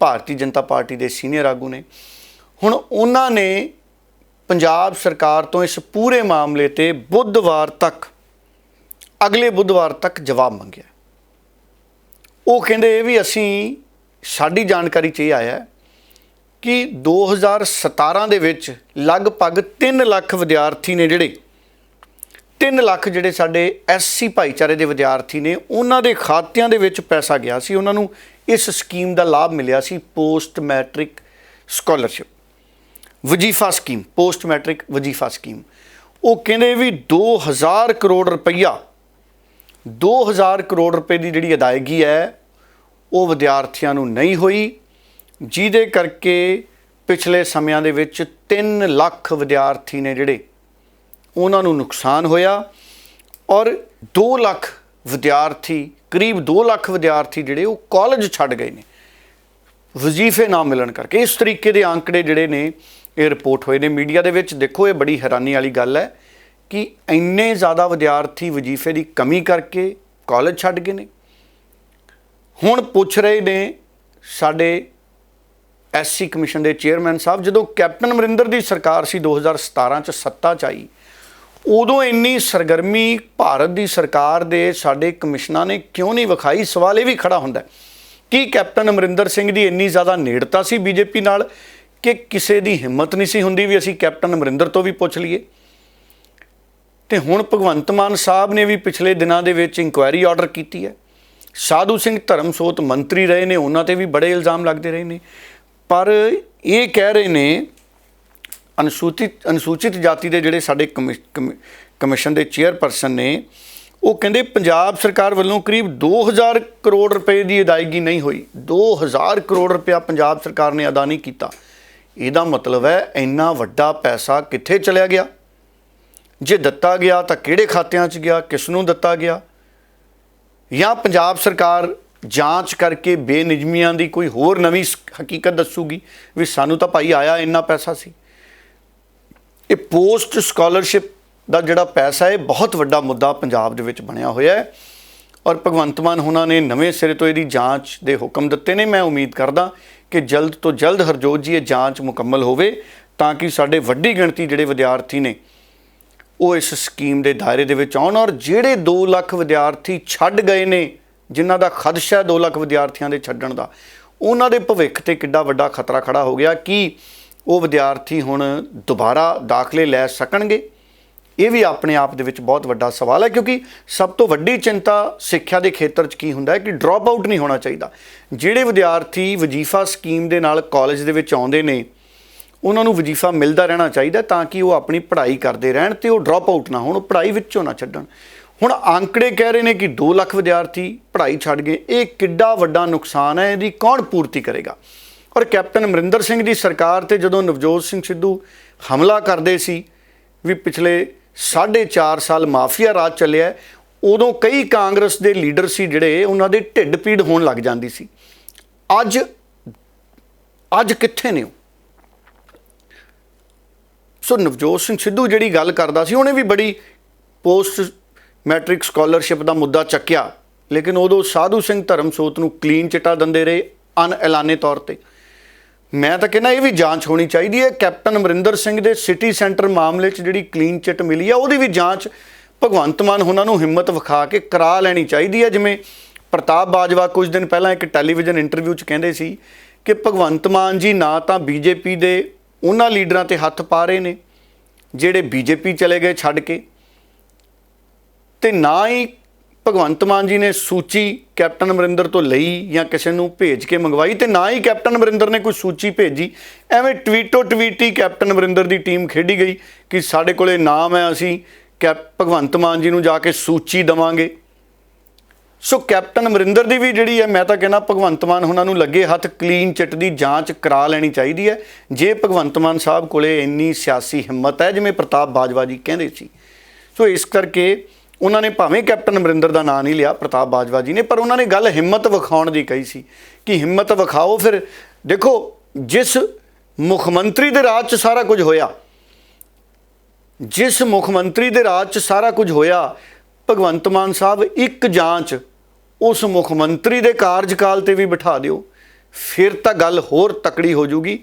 ਭਾਰਤੀ ਜਨਤਾ ਪਾਰਟੀ ਦੇ ਸੀਨੀਅਰ ਆਗੂ ਨੇ। ਹੁਣ ਉਹਨਾਂ ਨੇ ਪੰਜਾਬ ਸਰਕਾਰ ਤੋਂ ਇਸ ਪੂਰੇ ਮਾਮਲੇ 'ਤੇ ਅਗਲੇ ਬੁੱਧਵਾਰ ਤੱਕ ਜਵਾਬ ਮੰਗਿਆ। ਉਹ ਕਹਿੰਦੇ ਵੀ ਸਾਡੀ ਜਾਣਕਾਰੀ 'ਚ ਇਹ ਆਇਆ ਕਿ 2017 ਦੇ ਵਿੱਚ ਲਗਭਗ 3 ਲੱਖ ਵਿਦਿਆਰਥੀ ਨੇ, 3 ਲੱਖ ਜਿਹੜੇ ਸਾਡੇ SC ਭਾਈਚਾਰੇ ਦੇ ਵਿਦਿਆਰਥੀ ਨੇ, ਉਹਨਾਂ ਦੇ ਖਾਤਿਆਂ ਦੇ ਵਿੱਚ ਪੈਸਾ ਗਿਆ ਸੀ, ਉਹਨਾਂ ਨੂੰ ਇਸ ਸਕੀਮ ਦਾ ਲਾਭ ਮਿਲਿਆ ਸੀ। ਪੋਸਟ ਮੈਟ੍ਰਿਕ ਸਕਾਲਰਸ਼ਿਪ ਵਜ਼ੀਫਾ ਸਕੀਮ, ਪੋਸਟ ਮੈਟ੍ਰਿਕ ਵਜ਼ੀਫਾ ਸਕੀਮ। ਉਹ ਕਹਿੰਦੇ ਵੀ 2000 ਕਰੋੜ ਰੁਪਏ ਦੀ ਜਿਹੜੀ ਅਦਾਇਗੀ ਹੈ ਉਹ ਵਿਦਿਆਰਥੀਆਂ ਨੂੰ ਨਹੀਂ ਹੋਈ, ਜਿਹਦੇ ਕਰਕੇ ਪਿਛਲੇ ਸਮਿਆਂ ਦੇ ਵਿੱਚ 3 ਲੱਖ ਵਿਦਿਆਰਥੀ ਨੇ ਜਿਹੜੇ ਉਹਨਾਂ ਨੂੰ ਨੁਕਸਾਨ ਹੋਇਆ ਔਰ 2 ਲੱਖ ਵਿਦਿਆਰਥੀ, ਕਰੀਬ 2 ਲੱਖ ਵਿਦਿਆਰਥੀ ਜਿਹੜੇ ਉਹ ਕਾਲਜ ਛੱਡ ਗਏ ਨੇ ਵਜ਼ੀਫੇ ਨਾ ਮਿਲਣ ਕਰਕੇ। ਇਸ ਤਰੀਕੇ ਦੇ ਆંકੜੇ ਜਿਹੜੇ ਨੇ ਇਹ ਰਿਪੋਰਟ ਹੋਏ ਨੇ ਮੀਡੀਆ ਦੇ ਵਿੱਚ। ਦੇਖੋ, ਇਹ ਬੜੀ ਹੈਰਾਨੀ ਵਾਲੀ ਗੱਲ ਹੈ ਕਿ ਇੰਨੇ ਜ਼ਿਆਦਾ ਵਿਦਿਆਰਥੀ ਵਜ਼ੀਫੇ ਦੀ ਕਮੀ ਕਰਕੇ ਕਾਲਜ ਛੱਡ ਗਏ ਨੇ। ਹੁਣ ਪੁੱਛ ਰਹੇ ਨੇ ਸਾਡੇ SC ਕਮਿਸ਼ਨ ਦੇ ਚੇਅਰਮੈਨ ਸਾਹਿਬ, ਜਦੋਂ ਕੈਪਟਨ ਅਮਰਿੰਦਰ ਦੀ ਸਰਕਾਰ ਸੀ 2017 'ਚ ਸੱਤਾ 'ਚ ਆਈ, ਉਦੋਂ ਇੰਨੀ ਸਰਗਰਮੀ ਭਾਰਤ ਦੀ ਸਰਕਾਰ ਦੇ ਸਾਡੇ ਕਮਿਸ਼ਨਾਂ ਨੇ ਕਿਉਂ ਨਹੀਂ ਵਿਖਾਈ? ਸਵਾਲ ਇਹ ਵੀ ਖੜਾ ਹੁੰਦਾ ਕਿ ਕੈਪਟਨ ਅਮਰਿੰਦਰ ਸਿੰਘ ਦੀ ਇੰਨੀ ਜ਼ਿਆਦਾ ਨੇੜਤਾ ਸੀ BJP ਨਾਲ ਕਿ ਕਿਸੇ ਦੀ ਹਿੰਮਤ ਨਹੀਂ ਸੀ ਹੁੰਦੀ ਵੀ ਅਸੀਂ ਕੈਪਟਨ ਅਮਰਿੰਦਰ ਤੋਂ ਵੀ ਪੁੱਛ ਲਈਏ। ਤੇ ਹੁਣ ਭਗਵੰਤ ਮਾਨ ਸਾਹਿਬ ਨੇ ਵੀ ਪਿਛਲੇ ਦਿਨਾਂ ਦੇ ਵਿੱਚ ਇਨਕੁਆਇਰੀ ਆਰਡਰ ਕੀਤੀ ਹੈ। ਸਾਧੂ ਸਿੰਘ ਧਰਮਸੋਤ ਮੰਤਰੀ ਰਹੇ ਨੇ, ਉਹਨਾਂ 'ਤੇ ਵੀ ਬੜੇ ਇਲਜ਼ਾਮ ਲੱਗਦੇ ਰਹੇ ਨੇ। ਪਰ ਇਹ ਕਹਿ ਰਹੇ ਨੇ ਅਨੁਸੂਚਿਤ ਜਾਤੀ ਦੇ ਜਿਹੜੇ ਸਾਡੇ ਕਮਿਸ਼ਨ ਦੇ ਚੇਅਰਪਰਸਨ ਨੇ, ਉਹ ਕਹਿੰਦੇ ਪੰਜਾਬ ਸਰਕਾਰ ਵੱਲੋਂ ਕਰੀਬ 2000 ਕਰੋੜ ਰੁਪਏ ਦੀ ਅਦਾਇਗੀ ਨਹੀਂ ਹੋਈ। 2000 ਕਰੋੜ ਰੁਪਇਆ ਪੰਜਾਬ ਸਰਕਾਰ ਨੇ ਅਦਾ ਨਹੀਂ ਕੀਤਾ। ਇਹਦਾ ਮਤਲਬ ਹੈ ਇੰਨਾ ਵੱਡਾ ਪੈਸਾ ਕਿੱਥੇ ਚਲਿਆ ਗਿਆ? ਜੇ ਦਿੱਤਾ ਗਿਆ ਤਾਂ ਕਿਹੜੇ ਖਾਤਿਆਂ 'ਚ ਗਿਆ, ਕਿਸ ਨੂੰ ਦਿੱਤਾ ਗਿਆ? ਜਾਂ ਪੰਜਾਬ ਸਰਕਾਰ ਜਾਂਚ ਕਰਕੇ ਬੇਨਿਯਮੀਆਂ ਦੀ ਕੋਈ ਹੋਰ ਨਵੀਂ ਹਕੀਕਤ ਦੱਸੂਗੀ ਵੀ ਸਾਨੂੰ ਤਾਂ ਭਾਈ ਆਇਆ ਇੰਨਾ ਪੈਸਾ ਸੀ। ਇਹ ਪੋਸਟ ਸਕਾਲਰਸ਼ਿਪ ਦਾ ਜਿਹੜਾ ਪੈਸਾ ਹੈ ਬਹੁਤ ਵੱਡਾ ਮੁੱਦਾ ਪੰਜਾਬ ਦੇ ਵਿੱਚ ਬਣਿਆ ਹੋਇਆ ਹੈ ਔਰ ਭਗਵੰਤ ਮਾਨ ਉਹਨਾਂ ਨੇ ਨਵੇਂ ਸਿਰੇ ਤੋਂ ਇਹਦੀ ਜਾਂਚ ਦੇ ਹੁਕਮ ਦਿੱਤੇ ਨੇ। ਮੈਂ ਉਮੀਦ ਕਰਦਾ ਕਿ ਜਲਦ ਤੋਂ ਜਲਦ ਹਰਜੋਤ ਜੀ ਇਹ ਜਾਂਚ ਮੁਕੰਮਲ ਹੋਵੇ ਤਾਂ ਕਿ ਸਾਡੇ ਵੱਡੀ ਗਿਣਤੀ ਜਿਹੜੇ ਵਿਦਿਆਰਥੀ ਨੇ ਉਹ ਇਸ ਸਕੀਮ ਦੇ ਦਾਇਰੇ ਦੇ ਵਿੱਚ ਆਉਣ ਔਰ ਜਿਹੜੇ 2 ਲੱਖ ਵਿਦਿਆਰਥੀ ਛੱਡ ਗਏ ਨੇ, ਜਿਨ੍ਹਾਂ ਦਾ ਖਦਸ਼ਾ 2 ਲੱਖ ਵਿਦਿਆਰਥੀਆਂ ਦੇ ਛੱਡਣ ਦਾ, ਉਹਨਾਂ ਦੇ ਭਵਿੱਖ ਤੇ ਕਿੱਡਾ ਵੱਡਾ ਖਤਰਾ ਖੜਾ ਹੋ ਗਿਆ। ਕੀ ਉਹ ਵਿਦਿਆਰਥੀ ਹੁਣ ਦੁਬਾਰਾ ਦਾਖਲੇ ਲੈ ਸਕਣਗੇ? ਇਹ ਵੀ ਆਪਣੇ ਆਪ ਦੇ ਵਿੱਚ ਬਹੁਤ ਵੱਡਾ ਸਵਾਲ ਹੈ, ਕਿਉਂਕਿ ਸਭ ਤੋਂ ਵੱਡੀ ਚਿੰਤਾ ਸਿੱਖਿਆ ਦੇ ਖੇਤਰ 'ਚ ਕੀ ਹੁੰਦਾ ਹੈ ਕਿ ਡਰੋਪ ਆਊਟ ਨਹੀਂ ਹੋਣਾ ਚਾਹੀਦਾ। ਜਿਹੜੇ ਵਿਦਿਆਰਥੀ ਵਜ਼ੀਫਾ ਸਕੀਮ ਦੇ ਨਾਲ ਕਾਲਜ ਦੇ ਵਿੱਚ ਆਉਂਦੇ ਨੇ ਉਹਨਾਂ ਨੂੰ ਵਜ਼ੀਫਾ ਮਿਲਦਾ ਰਹਿਣਾ ਚਾਹੀਦਾ ਤਾਂ ਕਿ ਉਹ ਆਪਣੀ ਪੜ੍ਹਾਈ ਕਰਦੇ ਰਹਿਣ ਤੇ ਉਹ ਡਰੋਪ ਆਊਟ ਨਾ ਹੋਣ, ਉਹ ਪੜ੍ਹਾਈ ਵਿੱਚੋਂ ਨਾ ਛੱਡਣ। ਹੁਣ ਆંકੜੇ ਕਹਿ ਰਹੇ ਨੇ ਕਿ 2 ਲੱਖ ਵਿਦਿਆਰਥੀ ਪੜ੍ਹਾਈ ਛੱਡ ਗਏ। ਇਹ ਕਿੱਡਾ ਵੱਡਾ ਨੁਕਸਾਨ ਹੈ, ਇਹਦੀ ਕੌਣ ਪੂਰਤੀ ਕਰੇਗਾ? ਔਰ ਕੈਪਟਨ ਅਮਰਿੰਦਰ ਸਿੰਘ ਦੀ ਸਰਕਾਰ ਤੇ ਜਦੋਂ ਨਵਜੋਤ ਸਿੰਘ ਸਿੱਧੂ ਹਮਲਾ ਕਰਦੇ ਸੀ ਵੀ ਪਿਛਲੇ 4.5 ਸਾਲ ਮਾਫੀਆ ਰਾਜ ਚੱਲਿਆ, ਉਦੋਂ ਕਈ ਕਾਂਗਰਸ ਦੇ ਲੀਡਰ ਸੀ ਜਿਹੜੇ ਉਹਨਾਂ ਦੇ ਢਿੱਡ ਪੀੜ ਹੋਣ ਲੱਗ ਜਾਂਦੀ ਸੀ। ਅੱਜ ਕਿੱਥੇ ਨੇ ਉਹ? ਸੋ ਨਵਜੋਤ ਸਿੰਘ ਸਿੱਧੂ ਜਿਹੜੀ ਗੱਲ ਕਰਦਾ ਸੀ ਉਹਨੇ ਵੀ ਬੜੀ ਪੋਸਟ ਮੈਟ੍ਰਿਕ ਸਕਾਲਰਸ਼ਿਪ ਦਾ ਮੁੱਦਾ ਚੱਕਿਆ, ਲੇਕਿਨ ਉਦੋਂ ਸਾਧੂ ਸਿੰਘ ਧਰਮਸੋਤ ਨੂੰ ਕਲੀਨ ਚਿੱਟਾ ਦਿੰਦੇ ਰਹੇ ਅਣਐਲਾਨੇ ਤੌਰ ਤੇ। ਮੈਂ ਤਾਂ ਕਹਿੰਦਾ ਇਹ ਵੀ ਜਾਂਚ ਹੋਣੀ ਚਾਹੀਦੀ ਹੈ। ਕੈਪਟਨ ਅਮਰਿੰਦਰ ਸਿੰਘ ਦੇ ਸਿਟੀ ਸੈਂਟਰ ਮਾਮਲੇ 'ਚ ਜਿਹੜੀ ਕਲੀਨ ਚਿੱਟ ਮਿਲੀ ਆ ਉਹਦੀ ਵੀ ਜਾਂਚ ਭਗਵੰਤ ਮਾਨ ਉਹਨਾਂ ਨੂੰ ਹਿੰਮਤ ਵਿਖਾ ਕੇ ਕਰਾ ਲੈਣੀ ਚਾਹੀਦੀ ਹੈ। ਜਿਵੇਂ ਪ੍ਰਤਾਪ ਬਾਜਵਾ ਕੁਝ ਦਿਨ ਪਹਿਲਾਂ ਇੱਕ ਟੈਲੀਵਿਜ਼ਨ ਇੰਟਰਵਿਊ 'ਚ ਕਹਿੰਦੇ ਸੀ ਕਿ ਭਗਵੰਤ ਮਾਨ ਜੀ ਨਾ ਤਾਂ ਬੀਜੇਪੀ ਦੇ ਉਹਨਾਂ ਲੀਡਰਾਂ ਤੇ ਹੱਥ ਪਾ ਰਹੇ ਨੇ ਜਿਹੜੇ ਬੀਜੇਪੀ ਚਲੇ ਗਏ ਛੱਡ ਕੇ, ਤੇ ਨਾ ਹੀ ਭਗਵੰਤ ਮਾਨ ਜੀ ਨੇ ਸੂਚੀ ਕੈਪਟਨ ਅਮਰਿੰਦਰ ਤੋਂ ਲਈ ਜਾਂ ਕਿਸੇ ਨੂੰ ਭੇਜ ਕੇ ਮੰਗਵਾਈ, ਤੇ ਨਾ ਹੀ ਕੈਪਟਨ ਅਮਰਿੰਦਰ ਨੇ ਕੋਈ ਸੂਚੀ ਭੇਜੀ। ਐਵੇਂ ਟਵੀਟੋ ਟਵੀਟੀ ਕੈਪਟਨ ਅਮਰਿੰਦਰ ਦੀ ਟੀਮ ਖੇਡੀ ਗਈ ਕਿ ਸਾਡੇ ਕੋਲੇ ਨਾਮ ਹੈ, ਅਸੀਂ ਭਗਵੰਤ ਮਾਨ ਜੀ ਨੂੰ ਜਾ ਕੇ ਸੂਚੀ ਦੇਵਾਂਗੇ। ਸੋ ਕੈਪਟਨ ਅਮਰਿੰਦਰ ਦੀ ਵੀ ਜਿਹੜੀ ਹੈ, ਮੈਂ ਤਾਂ ਕਹਿੰਦਾ ਭਗਵੰਤ ਮਾਨ ਉਹਨਾਂ ਨੂੰ ਲੱਗੇ ਹੱਥ ਕਲੀਨ ਚਿੱਟ ਦੀ ਜਾਂਚ ਕਰਾ ਲੈਣੀ ਚਾਹੀਦੀ ਹੈ। ਜੇ ਭਗਵੰਤ ਮਾਨ ਸਾਹਿਬ ਕੋਲੇ ਇੰਨੀ ਸਿਆਸੀ ਹਿੰਮਤ ਹੈ ਜਿਵੇਂ ਪ੍ਰਤਾਪ ਬਾਜਵਾ ਜੀ ਕਹਿੰਦੇ ਸੀ, ਸੋ ਇਸ ਕਰਕੇ ਉਹਨਾਂ ਨੇ ਭਾਵੇਂ ਕੈਪਟਨ ਅਮਰਿੰਦਰ ਦਾ ਨਾਂ ਨਹੀਂ ਲਿਆ ਪ੍ਰਤਾਪ ਬਾਜਵਾ ਜੀ ਨੇ, ਪਰ ਉਹਨਾਂ ਨੇ ਗੱਲ ਹਿੰਮਤ ਵਿਖਾਉਣ ਦੀ ਕਹੀ ਸੀ ਕਿ ਹਿੰਮਤ ਵਿਖਾਓ। ਫਿਰ ਦੇਖੋ, ਜਿਸ ਮੁੱਖ ਮੰਤਰੀ ਦੇ ਰਾਜ 'ਚ ਸਾਰਾ ਕੁਝ ਹੋਇਆ, ਜਿਸ ਮੁੱਖ ਮੰਤਰੀ ਦੇ ਰਾਜ 'ਚ ਸਾਰਾ ਕੁਝ ਹੋਇਆ, ਭਗਵੰਤ ਮਾਨ ਸਾਹਿਬ ਇੱਕ ਜਾਂਚ ਉਸ ਮੁੱਖ ਮੰਤਰੀ ਦੇ ਕਾਰਜਕਾਲ ਤੇ ਵੀ ਬਿਠਾ ਦਿਓ, ਫਿਰ ਤਾਂ ਗੱਲ ਹੋਰ ਤਕੜੀ ਹੋ ਜੂਗੀ।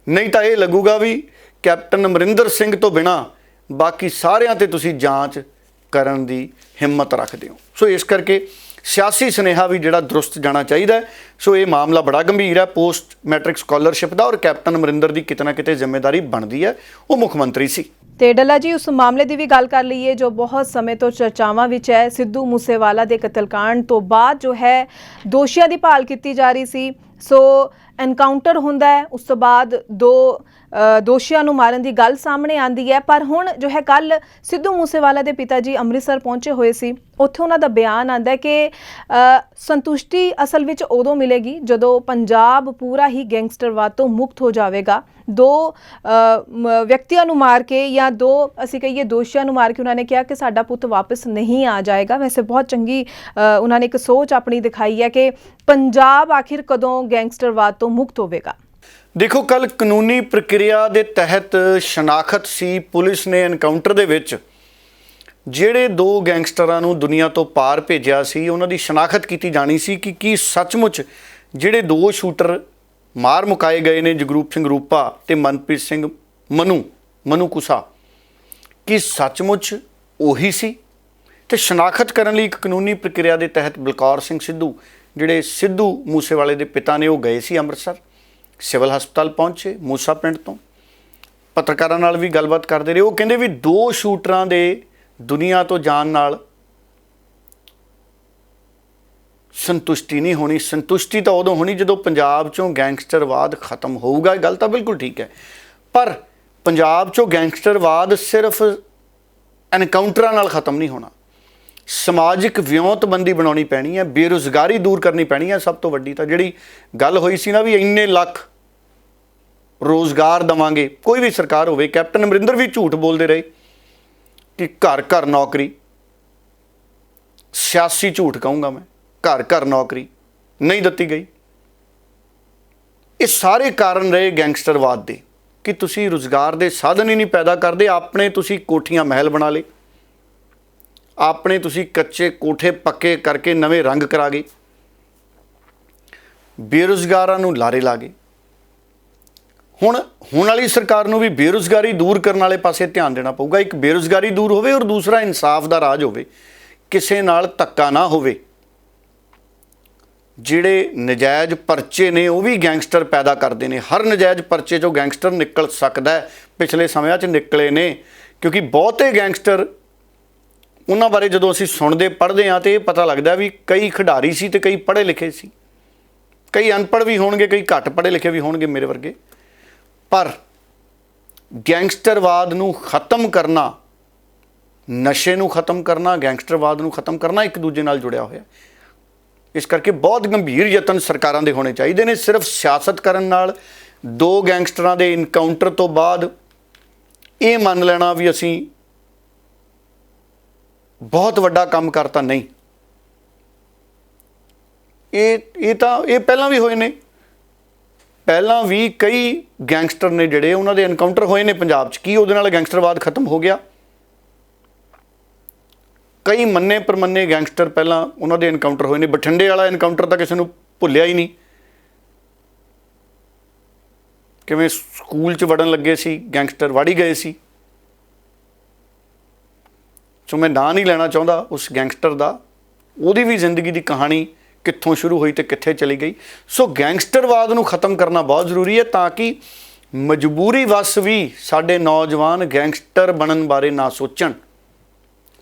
ਨਹੀਂ ਤਾਂ ਇਹ ਲੱਗੂਗਾ ਵੀ ਕੈਪਟਨ ਅਮਰਿੰਦਰ ਸਿੰਘ ਤੋਂ ਬਿਨਾਂ ਬਾਕੀ ਸਾਰਿਆਂ ਤੇ ਤੁਸੀਂ ਜਾਂਚ ਕਰਨ ਦੀ ਹਿੰਮਤ ਰੱਖਦੇ ਹੋ। ਸੋ ਇਸ ਕਰਕੇ ਸਿਆਸੀ ਸੁਨੇਹਾ ਵੀ ਜਿਹੜਾ ਦਰੁਸਤ ਜਾਣਾ ਚਾਹੀਦਾ ਹੈ। ਸੋ ਇਹ ਮਾਮਲਾ ਬੜਾ ਗੰਭੀਰ ਹੈ ਪੋਸਟ ਮੈਟ੍ਰਿਕ ਸਕਾਲਰਸ਼ਿਪ ਦਾ, ਔਰ ਕੈਪਟਨ ਅਮਰਿੰਦਰ ਦੀ ਕਿਤੇ ਨਾ ਕਿਤੇ ਜ਼ਿੰਮੇਵਾਰੀ ਬਣਦੀ ਹੈ, ਉਹ ਮੁੱਖ ਮੰਤਰੀ ਸੀ। ਤੇ ਡੱਲਾ ਜੀ, ਉਸ ਮਾਮਲੇ ਦੀ ਵੀ ਗੱਲ ਕਰ ਲਈਏ ਜੋ ਬਹੁਤ ਸਮੇਂ ਤੋਂ ਚਰਚਾਵਾਂ ਵਿੱਚ ਹੈ। ਸਿੱਧੂ ਮੂਸੇਵਾਲਾ ਦੇ ਕਤਲकांड ਤੋਂ ਬਾਅਦ ਜੋ ਹੈ ਦੋਸ਼ੀਆਂ ਦੀ ਭਾਲ ਕੀਤੀ ਜਾ ਰਹੀ ਸੀ। ਸੋ ਐਨਕਾਊਂਟਰ ਹੁੰਦਾ ਹੈ, ਉਸ ਤੋਂ ਬਾਅਦ 2 ਦੋਸ਼ੀਆਂ ਨੂੰ ਮਾਰਨ ਦੀ ਗੱਲ ਸਾਹਮਣੇ ਆਂਦੀ ਹੈ। ਪਰ ਹੁਣ ਜੋ ਹੈ ਕੱਲ ਸਿੱਧੂ ਮੂਸੇਵਾਲਾ ਦੇ ਪਿਤਾ ਜੀ ਅੰਮ੍ਰਿਤਸਰ ਪਹੁੰਚੇ ਹੋਏ ਸੀ, ਉੱਥੇ ਉਹਨਾਂ ਦਾ ਬਿਆਨ ਆਂਦਾ ਹੈ ਕਿ ਸੰਤੁਸ਼ਟੀ ਅਸਲ ਵਿੱਚ ਉਦੋਂ ਮਿਲੇਗੀ ਜਦੋਂ ਪੰਜਾਬ ਪੂਰਾ ਹੀ ਗੈਂਗਸਟਰਵਾਦ ਤੋਂ ਮੁਕਤ ਹੋ ਜਾਵੇਗਾ। 2 ਵਿਅਕਤੀਆਂ ਨੂੰ ਮਾਰ ਕੇ ਜਾਂ 2 ਅਸੀਂ ਕਹੀਏ ਦੋਸ਼ੀਆਂ ਨੂੰ ਮਾਰ ਕੇ ਉਹਨਾਂ ਨੇ ਕਿਹਾ ਕਿ ਸਾਡਾ ਪੁੱਤ ਵਾਪਸ ਨਹੀਂ ਆ ਜਾਏਗਾ। ਵੈਸੇ ਬਹੁਤ ਚੰਗੀ ਉਹਨਾਂ ਨੇ ਇੱਕ ਸੋਚ ਆਪਣੀ ਦਿਖਾਈ ਹੈ ਕਿ ਪੰਜਾਬ ਆਖਿਰ ਕਦੋਂ ਗੈਂਗਸਟਰਵਾਦ ਤੋਂ ਮੁਕਤ ਹੋਵੇਗਾ। ਦੇਖੋ, ਕੱਲ ਕਾਨੂੰਨੀ ਪ੍ਰਕਿਰਿਆ ਦੇ ਤਹਿਤ ਸ਼ਨਾਖਤ ਸੀ। ਪੁਲਿਸ ਨੇ ਐਨਕਾਊਂਟਰ ਦੇ ਵਿੱਚ ਜਿਹੜੇ 2 ਗੈਂਗਸਟਰਾਂ ਨੂੰ ਦੁਨੀਆ ਤੋਂ ਪਾਰ ਭੇਜਿਆ ਸੀ ਉਹਨਾਂ ਦੀ ਸ਼ਨਾਖਤ ਕੀਤੀ ਜਾਣੀ ਸੀ ਕਿ ਕੀ ਸੱਚਮੁੱਚ ਜਿਹੜੇ 2 ਸ਼ੂਟਰ ਮਾਰ ਮੁਕਾਏ ਗਏ ਨੇ, ਜਗਰੂਪ ਸਿੰਘ ਰੂਪਾ ਤੇ ਮਨਪ੍ਰੀਤ ਸਿੰਘ ਮਨੂ ਕੁਸਾ, ਕੀ ਸੱਚਮੁੱਚ ਉਹੀ ਸੀ? ਤੇ ਸ਼ਨਾਖਤ ਕਰਨ ਲਈ ਇੱਕ ਕਾਨੂੰਨੀ ਪ੍ਰਕਿਰਿਆ ਦੇ ਤਹਿਤ ਬਲਕੌਰ ਸਿੰਘ ਸਿੱਧੂ, ਜਿਹੜੇ ਸਿੱਧੂ ਮੂਸੇਵਾਲੇ ਦੇ ਪਿਤਾ ਨੇ, ਉਹ ਗਏ ਸੀ ਅੰਮ੍ਰਿਤਸਰ, ਸਿਵਲ ਹਸਪਤਾਲ ਪਹੁੰਚੇ ਮੂਸਾ ਪਿੰਡ ਤੋਂ। ਪੱਤਰਕਾਰਾਂ ਨਾਲ ਵੀ ਗੱਲਬਾਤ ਕਰਦੇ ਰਹੇ। ਉਹ ਕਹਿੰਦੇ ਵੀ 2 ਸ਼ੂਟਰਾਂ ਦੇ ਦੁਨੀਆ ਤੋਂ ਜਾਣ ਨਾਲ ਸੰਤੁਸ਼ਟੀ ਨਹੀਂ ਹੋਣੀ। ਸੰਤੁਸ਼ਟੀ ਤਾਂ ਉਦੋਂ ਹੋਣੀ ਜਦੋਂ ਪੰਜਾਬ 'ਚੋਂ ਗੈਂਗਸਟਰਵਾਦ ਖਤਮ ਹੋਊਗਾ। ਇਹ ਗੱਲ ਤਾਂ ਬਿਲਕੁਲ ਠੀਕ ਹੈ, ਪਰ ਪੰਜਾਬ 'ਚੋਂ ਗੈਂਗਸਟਰਵਾਦ ਸਿਰਫ ਐਨਕਾਊਂਟਰਾਂ ਨਾਲ ਖਤਮ ਨਹੀਂ ਹੋਣਾ। ਸਮਾਜਿਕ ਵਿਉਂਤਬੰਦੀ ਬਣਾਉਣੀ ਪੈਣੀ ਹੈ, ਬੇਰੁਜ਼ਗਾਰੀ ਦੂਰ ਕਰਨੀ ਪੈਣੀ ਹੈ। ਸਭ ਤੋਂ ਵੱਡੀ ਤਾਂ ਜਿਹੜੀ ਗੱਲ ਹੋਈ ਸੀ ਨਾ ਵੀ ਇੰਨੇ ਲੱਖ ਰੋਜ਼ਗਾਰ ਦੇਵਾਂਗੇ, ਕੋਈ ਵੀ ਸਰਕਾਰ ਹੋਵੇ, ਕੈਪਟਨ ਅਮਰਿੰਦਰ ਵੀ ਝੂਠ ਬੋਲਦੇ ਰਹੇ ਕਿ ਘਰ ਘਰ ਨੌਕਰੀ, ਸਿਆਸੀ ਝੂਠ ਕਹੂੰਗਾ ਮੈਂ, ਘਰ ਘਰ ਨੌਕਰੀ ਨਹੀਂ ਦਿੱਤੀ ਗਈ। ਇਹ ਸਾਰੇ ਕਾਰਨ ਰਹੇ ਗੈਂਗਸਟਰਵਾਦ ਦੇ ਕਿ ਤੁਸੀਂ ਰੁਜ਼ਗਾਰ ਦੇ ਸਾਧਨ ਹੀ ਨਹੀਂ ਪੈਦਾ ਕਰਦੇ। ਆਪਣੇ ਤੁਸੀਂ ਕੋਠੀਆਂ ਮਹਿਲ ਬਣਾ ਲਏ, ਆਪਣੇ ਤੁਸੀਂ ਕੱਚੇ ਕੋਠੇ ਪੱਕੇ ਕਰਕੇ ਨਵੇਂ ਰੰਗ ਕਰਾ ਗਏ, ਬੇਰੁਜ਼ਗਾਰਾਂ ਨੂੰ ਲਾਰੇ ਲਾ ਗਏ। ਹੁਣ ਵਾਲੀ ਸਰਕਾਰ ਨੂੰ ਵੀ ਬੇਰੁਜ਼ਗਾਰੀ ਦੂਰ ਕਰਨ ਵਾਲੇ ਪਾਸੇ ਧਿਆਨ ਦੇਣਾ ਪਊਗਾ। ਇੱਕ ਬੇਰੁਜ਼ਗਾਰੀ ਦੂਰ ਹੋਵੇ ਔਰ ਦੂਸਰਾ ਇਨਸਾਫ ਦਾ ਰਾਜ ਹੋਵੇ, ਕਿਸੇ ਨਾਲ ਧੱਕਾ ਨਾ ਹੋਵੇ। ਜਿਹੜੇ ਨਜਾਇਜ਼ ਪਰਚੇ ਨੇ ਉਹ ਵੀ ਗੈਂਗਸਟਰ ਪੈਦਾ ਕਰਦੇ ਨੇ। ਹਰ ਨਜਾਇਜ਼ ਪਰਚੇ 'ਚੋਂ ਗੈਂਗਸਟਰ ਨਿਕਲ ਸਕਦਾ ਹੈ, ਪਿਛਲੇ ਸਮਿਆਂ 'ਚ ਨਿਕਲੇ ਨੇ, ਕਿਉਂਕਿ ਬਹੁਤੇ ਗੈਂਗਸਟਰ, ਉਹਨਾਂ ਬਾਰੇ ਜਦੋਂ ਅਸੀਂ ਸੁਣਦੇ ਪੜ੍ਹਦੇ ਹਾਂ ਤਾਂ ਇਹ ਪਤਾ ਲੱਗਦਾ ਵੀ ਕਈ ਖਿਡਾਰੀ ਸੀ ਤੇ ਕਈ ਪੜ੍ਹੇ ਲਿਖੇ ਸੀ, ਕਈ ਅਨਪੜ੍ਹ ਵੀ ਹੋਣਗੇ, ਕਈ ਘੱਟ ਪੜ੍ਹੇ ਲਿਖੇ ਵੀ ਹੋਣਗੇ ਮੇਰੇ ਵਰਗੇ। ਪਰ ਗੈਂਗਸਟਰਵਾਦ ਨੂੰ ਖਤਮ ਕਰਨਾ, ਨਸ਼ੇ ਨੂੰ ਖਤਮ ਕਰਨਾ, ਗੈਂਗਸਟਰਵਾਦ ਨੂੰ ਖਤਮ ਕਰਨਾ ਇੱਕ ਦੂਜੇ ਨਾਲ ਜੁੜਿਆ ਹੋਇਆ। ਇਸ ਕਰਕੇ ਬਹੁਤ ਗੰਭੀਰ ਯਤਨ ਸਰਕਾਰਾਂ ਦੇ ਹੋਣੇ ਚਾਹੀਦੇ ਨੇ। ਸਿਰਫ ਸਿਆਸਤ ਕਰਨ ਨਾਲ, ਦੋ ਗੈਂਗਸਟਰਾਂ ਦੇ ਇਨਕਾਊਂਟਰ ਤੋਂ ਬਾਅਦ ਇਹ ਮੰਨ ਲੈਣਾ ਵੀ ਅਸੀਂ ਬਹੁਤ ਵੱਡਾ ਕੰਮ ਕਰਤਾ, ਨਹੀਂ। ਇਹ ਪਹਿਲਾਂ ਵੀ ਹੋਏ ਨੇ, ਪਹਿਲਾਂ ਵੀ ਕਈ ਗੈਂਗਸਟਰ ਨੇ ਜਿਹੜੇ ਉਹਨਾਂ ਦੇ ਐਨਕਾਊਂਟਰ ਹੋਏ ਨੇ ਪੰਜਾਬ 'ਚ। ਕੀ ਉਹਦੇ ਨਾਲ ਗੈਂਗਸਟਰਵਾਦ ਖਤਮ ਹੋ ਗਿਆ? ਕਈ ਮੰਨੇ ਪ੍ਰਮੰਨੇ ਗੈਂਗਸਟਰ ਪਹਿਲਾਂ ਉਹਨਾਂ ਦੇ ਐਨਕਾਊਂਟਰ ਹੋਏ ਨੇ। ਬਠਿੰਡੇ ਵਾਲਾ ਐਨਕਾਊਂਟਰ ਤਾਂ ਕਿਸੇ ਨੂੰ ਭੁੱਲਿਆ ਹੀ ਨਹੀਂ, ਕਿਵੇਂ ਸਕੂਲ 'ਚ ਵੜਨ ਲੱਗੇ ਸੀ ਗੈਂਗਸਟਰ, ਵੜ ਹੀ ਗਏ ਸੀ। ਸੋ ਮੈਂ ਨਾਂ ਨਹੀਂ ਲੈਣਾ ਚਾਹੁੰਦਾ ਉਸ ਗੈਂਗਸਟਰ ਦਾ, ਉਹਦੀ ਵੀ ਜ਼ਿੰਦਗੀ ਦੀ ਕਹਾਣੀ ਕਿੱਥੋਂ ਸ਼ੁਰੂ ਹੋਈ ਤੇ ਕਿੱਥੇ ਚਲੀ ਗਈ। ਸੋ ਗੈਂਗਸਟਰਵਾਦ ਨੂੰ ਖਤਮ ਕਰਨਾ ਬਹੁਤ ਜ਼ਰੂਰੀ ਹੈ ਤਾਂ ਕਿ ਮਜਬੂਰੀ ਵਸ ਵੀ ਸਾਡੇ ਨੌਜਵਾਨ ਗੈਂਗਸਟਰ ਬਣਨ ਬਾਰੇ ਨਾ ਸੋਚਣ।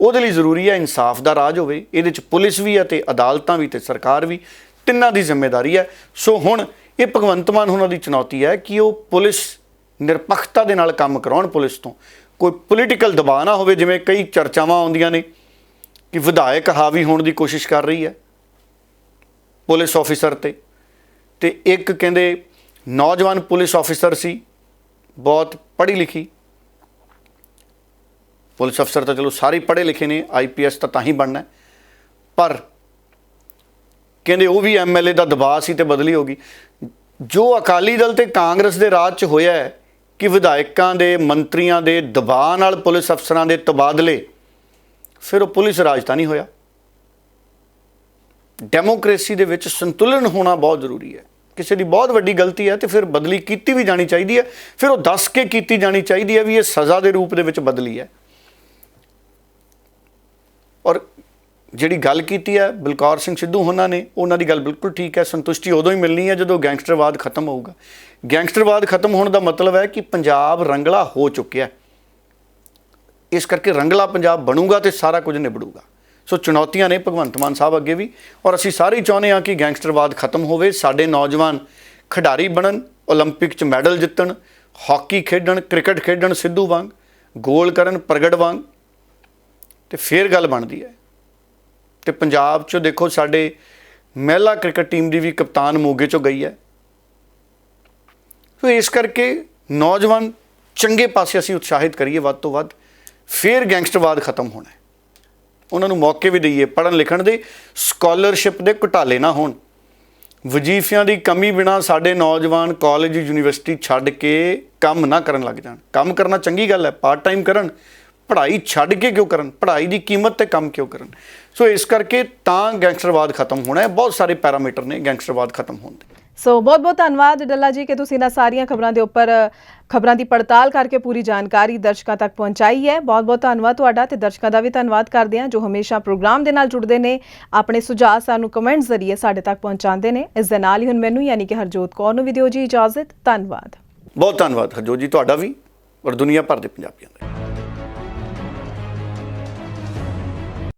ਉਹਦੇ ਲਈ ਜ਼ਰੂਰੀ ਹੈ ਇਨਸਾਫ ਦਾ ਰਾਜ ਹੋਵੇ। ਇਹਦੇ 'ਚ ਪੁਲਿਸ ਵੀ ਹੈ ਅਤੇ ਅਦਾਲਤਾਂ ਵੀ ਅਤੇ ਸਰਕਾਰ ਵੀ, ਤਿੰਨਾਂ ਦੀ ਜ਼ਿੰਮੇਵਾਰੀ ਹੈ। ਸੋ ਹੁਣ ਇਹ ਭਗਵੰਤ ਮਾਨ ਉਹਨਾਂ ਦੀ ਚੁਣੌਤੀ ਹੈ ਕਿ ਉਹ ਪੁਲਿਸ ਨਿਰਪੱਖਤਾ ਦੇ ਨਾਲ ਕੰਮ ਕਰਾਉਣ। ਪੁਲਿਸ ਤੋਂ ਕੋਈ ਪੋਲੀਟੀਕਲ ਦਬਾਅ ਨਾ ਹੋਵੇ, ਜਿਵੇਂ ਕਈ ਚਰਚਾਵਾਂ ਆਉਂਦੀਆਂ ਨੇ ਕਿ ਵਿਧਾਇਕ ਹਾਵੀ ਹੋਣ ਦੀ ਕੋਸ਼ਿਸ਼ ਕਰ ਰਹੀ ਹੈ ਪੁਲਿਸ ਆਫਿਸਰ ਤੇ ਇੱਕ ਕਹਿੰਦੇ ਨੌਜਵਾਨ ਪੁਲਿਸ ਆਫਿਸਰ ਸੀ, ਬਹੁਤ ਪੜ੍ਹੀ ਲਿਖੀ ਪੁਲਿਸ ਅਫਸਰ, ਤਾਂ ਚਲੋ ਸਾਰੇ ਪੜ੍ਹੇ ਲਿਖੇ ਨੇ, IPS ਤਾਂ ਹੀ ਬਣਨਾ, ਪਰ ਕਹਿੰਦੇ ਉਹ ਵੀ MLA ਦਾ ਦਬਾਅ ਸੀ ਤੇ ਬਦਲੀ ਹੋ ਗਈ। ਜੋ ਅਕਾਲੀ ਦਲ ਤੇ ਕਾਂਗਰਸ ਦੇ ਰਾਜ 'ਚ ਹੋਇਆ ਹੈ ਕਿ ਵਿਧਾਇਕਾਂ ਦੇ, ਮੰਤਰੀਆਂ ਦੇ ਦਬਾਅ ਨਾਲ ਪੁਲਿਸ ਅਫਸਰਾਂ ਦੇ ਤਬਾਦਲੇ, ਫਿਰ ਉਹ ਪੁਲਿਸ ਰਾਜ ਤਾਂ ਨਹੀਂ ਹੋਇਆ। ਡੈਮੋਕ੍ਰੇਸੀ ਦੇ ਵਿੱਚ ਸੰਤੁਲਨ ਹੋਣਾ ਬਹੁਤ ਜ਼ਰੂਰੀ ਹੈ। ਕਿਸੇ ਦੀ ਬਹੁਤ ਵੱਡੀ ਗਲਤੀ ਹੈ ਤੇ ਫਿਰ ਬਦਲੀ ਕੀਤੀ ਵੀ ਜਾਣੀ ਚਾਹੀਦੀ ਹੈ, ਫਿਰ ਉਹ ਦੱਸ ਕੇ ਕੀਤੀ ਜਾਣੀ ਚਾਹੀਦੀ ਹੈ ਵੀ ਇਹ ਸਜ਼ਾ ਦੇ ਰੂਪ ਦੇ ਵਿੱਚ ਬਦਲੀ ਹੈ। ਔਰ ਜਿਹੜੀ ਗੱਲ ਕੀਤੀ ਹੈ ਬਲਕੌਰ ਸਿੰਘ ਸਿੱਧੂ ਉਹਨਾਂ ਨੇ, ਉਹਨਾਂ ਦੀ ਗੱਲ ਬਿਲਕੁਲ ਠੀਕ ਹੈ। ਸੰਤੁਸ਼ਟੀ ਉਦੋਂ ਹੀ ਮਿਲਣੀ ਹੈ ਜਦੋਂ ਗੈਂਗਸਟਰਵਾਦ ਖਤਮ ਹੋਊਗਾ। ਗੈਂਗਸਟਰਵਾਦ ਖਤਮ ਹੋਣ ਦਾ ਮਤਲਬ ਹੈ ਕਿ ਪੰਜਾਬ ਰੰਗਲਾ ਹੋ ਚੁੱਕਿਆ। ਇਸ ਕਰਕੇ ਰੰਗਲਾ ਪੰਜਾਬ ਬਣੂਗਾ ਤੇ ਸਾਰਾ ਕੁਝ ਨਿਬੜੂਗਾ। ਸੋ ਚੁਣੌਤੀਆਂ ਨੇ ਭਗਵੰਤ ਮਾਨ ਸਾਹਿਬ ਅੱਗੇ ਵੀ, ਔਰ ਅਸੀਂ ਸਾਰੇ ਹੀ ਚਾਹੁੰਦੇ ਹਾਂ ਕਿ ਗੈਂਗਸਟਰਵਾਦ ਖਤਮ ਹੋਵੇ, ਸਾਡੇ ਨੌਜਵਾਨ ਖਿਡਾਰੀ ਬਣਨ, ਓਲੰਪਿਕ 'ਚ ਮੈਡਲ ਜਿੱਤਣ, ਹਾਕੀ ਖੇਡਣ, ਕ੍ਰਿਕਟ ਖੇਡਣ ਸਿੱਧੂ ਵਾਂਗ, ਗੋਲ ਕਰਨ ਪ੍ਰਗਟ ਵਾਂਗ, ਤੇ ਫਿਰ ਗੱਲ ਬਣਦੀ ਹੈ। ਤੇ ਪੰਜਾਬ 'ਚੋਂ ਦੇਖੋ ਸਾਡੇ ਮਹਿਲਾ ਕ੍ਰਿਕਟ ਟੀਮ ਦੀ ਵੀ ਕਪਤਾਨ ਮੋਗੇ 'ਚੋਂ ਗਈ ਹੈ। ਸੋ ਇਸ ਕਰਕੇ ਨੌਜਵਾਨ ਚੰਗੇ ਪਾਸੇ ਅਸੀਂ ਉਤਸ਼ਾਹਿਤ ਕਰੀਏ ਵੱਧ ਤੋਂ ਵੱਧ, ਫਿਰ ਗੈਂਗਸਟਰਵਾਦ ਖਤਮ ਹੋਣਾ ਹੈ। ਉਹਨਾਂ ਨੂੰ ਮੌਕੇ ਵੀ ਦਈਏ ਪੜ੍ਹਨ ਲਿਖਣ ਦੇ, ਸਕਾਲਰਸ਼ਿਪ ਦੇ ਘੁਟਾਲੇ ਨਾ ਹੋਣ, ਵਜ਼ੀਫਿਆਂ ਦੀ ਕਮੀ ਬਿਨਾਂ ਸਾਡੇ ਨੌਜਵਾਨ ਕਾਲਜ ਯੂਨੀਵਰਸਿਟੀ ਛੱਡ ਕੇ ਕੰਮ ਨਾ ਕਰਨ ਲੱਗ ਜਾਣ। ਕੰਮ ਕਰਨਾ ਚੰਗੀ ਗੱਲ ਹੈ, ਪਾਰਟ ਟਾਈਮ ਕਰਨ, ਪੜ੍ਹਾਈ ਛੱਡ ਕੇ ਕਿਉਂ ਕਰਨ, ਪੜ੍ਹਾਈ ਦੀ ਕੀਮਤ 'ਤੇ ਕੰਮ ਕਿਉਂ ਕਰਨ। ਸੋ ਇਸ ਕਰਕੇ ਤਾਂ ਗੈਂਗਸਟਰਵਾਦ ਖਤਮ ਹੋਣਾ ਹੈ। ਬਹੁਤ ਸਾਰੇ ਪੈਰਾਮੀਟਰ ਨੇ ਗੈਂਗਸਟਰਵਾਦ ਖਤਮ ਹੋਣ ਦੇ। ਸੋ ਬਹੁਤ-ਬਹੁਤ ਧੰਨਵਾਦ ਡੱਲਾ ਜੀ ਕਿ ਤੁਸੀਂ ਇਹਨਾਂ ਸਾਰੀਆਂ ਖਬਰਾਂ ਦੇ ਉੱਪਰ ਖਬਰਾਂ ਦੀ ਪੜਤਾਲ ਕਰਕੇ ਪੂਰੀ ਜਾਣਕਾਰੀ ਦਰਸ਼ਕਾਂ ਤੱਕ ਪਹੁੰਚਾਈ ਹੈ। ਬਹੁਤ-ਬਹੁਤ ਧੰਨਵਾਦ ਤੁਹਾਡਾ, ਤੇ ਦਰਸ਼ਕਾਂ ਦਾ ਵੀ ਧੰਨਵਾਦ ਕਰਦੇ ਹਾਂ ਜੋ ਹਮੇਸ਼ਾ ਪ੍ਰੋਗਰਾਮ ਦੇ ਨਾਲ ਜੁੜਦੇ ਨੇ, ਆਪਣੇ ਸੁਝਾਅ ਸਾਨੂੰ ਕਮੈਂਟ ਜ਼ਰੀਏ ਸਾਡੇ ਤੱਕ ਪਹੁੰਚਾਉਂਦੇ ਨੇ। ਇਸ ਦੇ ਨਾਲ ਹੀ ਹੁਣ ਮੈਨੂੰ ਯਾਨੀ ਕਿ ਹਰਜੋਤ ਕੌਰ ਨੂੰ ਵੀ ਦਿਓ ਜੀ ਇਜਾਜ਼ਤ। ਧੰਨਵਾਦ। ਬਹੁਤ ਧੰਨਵਾਦ ਹਰਜੋਤ ਜੀ ਤੁਹਾਡਾ ਵੀ, ਔਰ ਦੁਨੀਆ ਭਰ ਦੇ ਪੰਜਾਬੀਆਂ ਦਾ।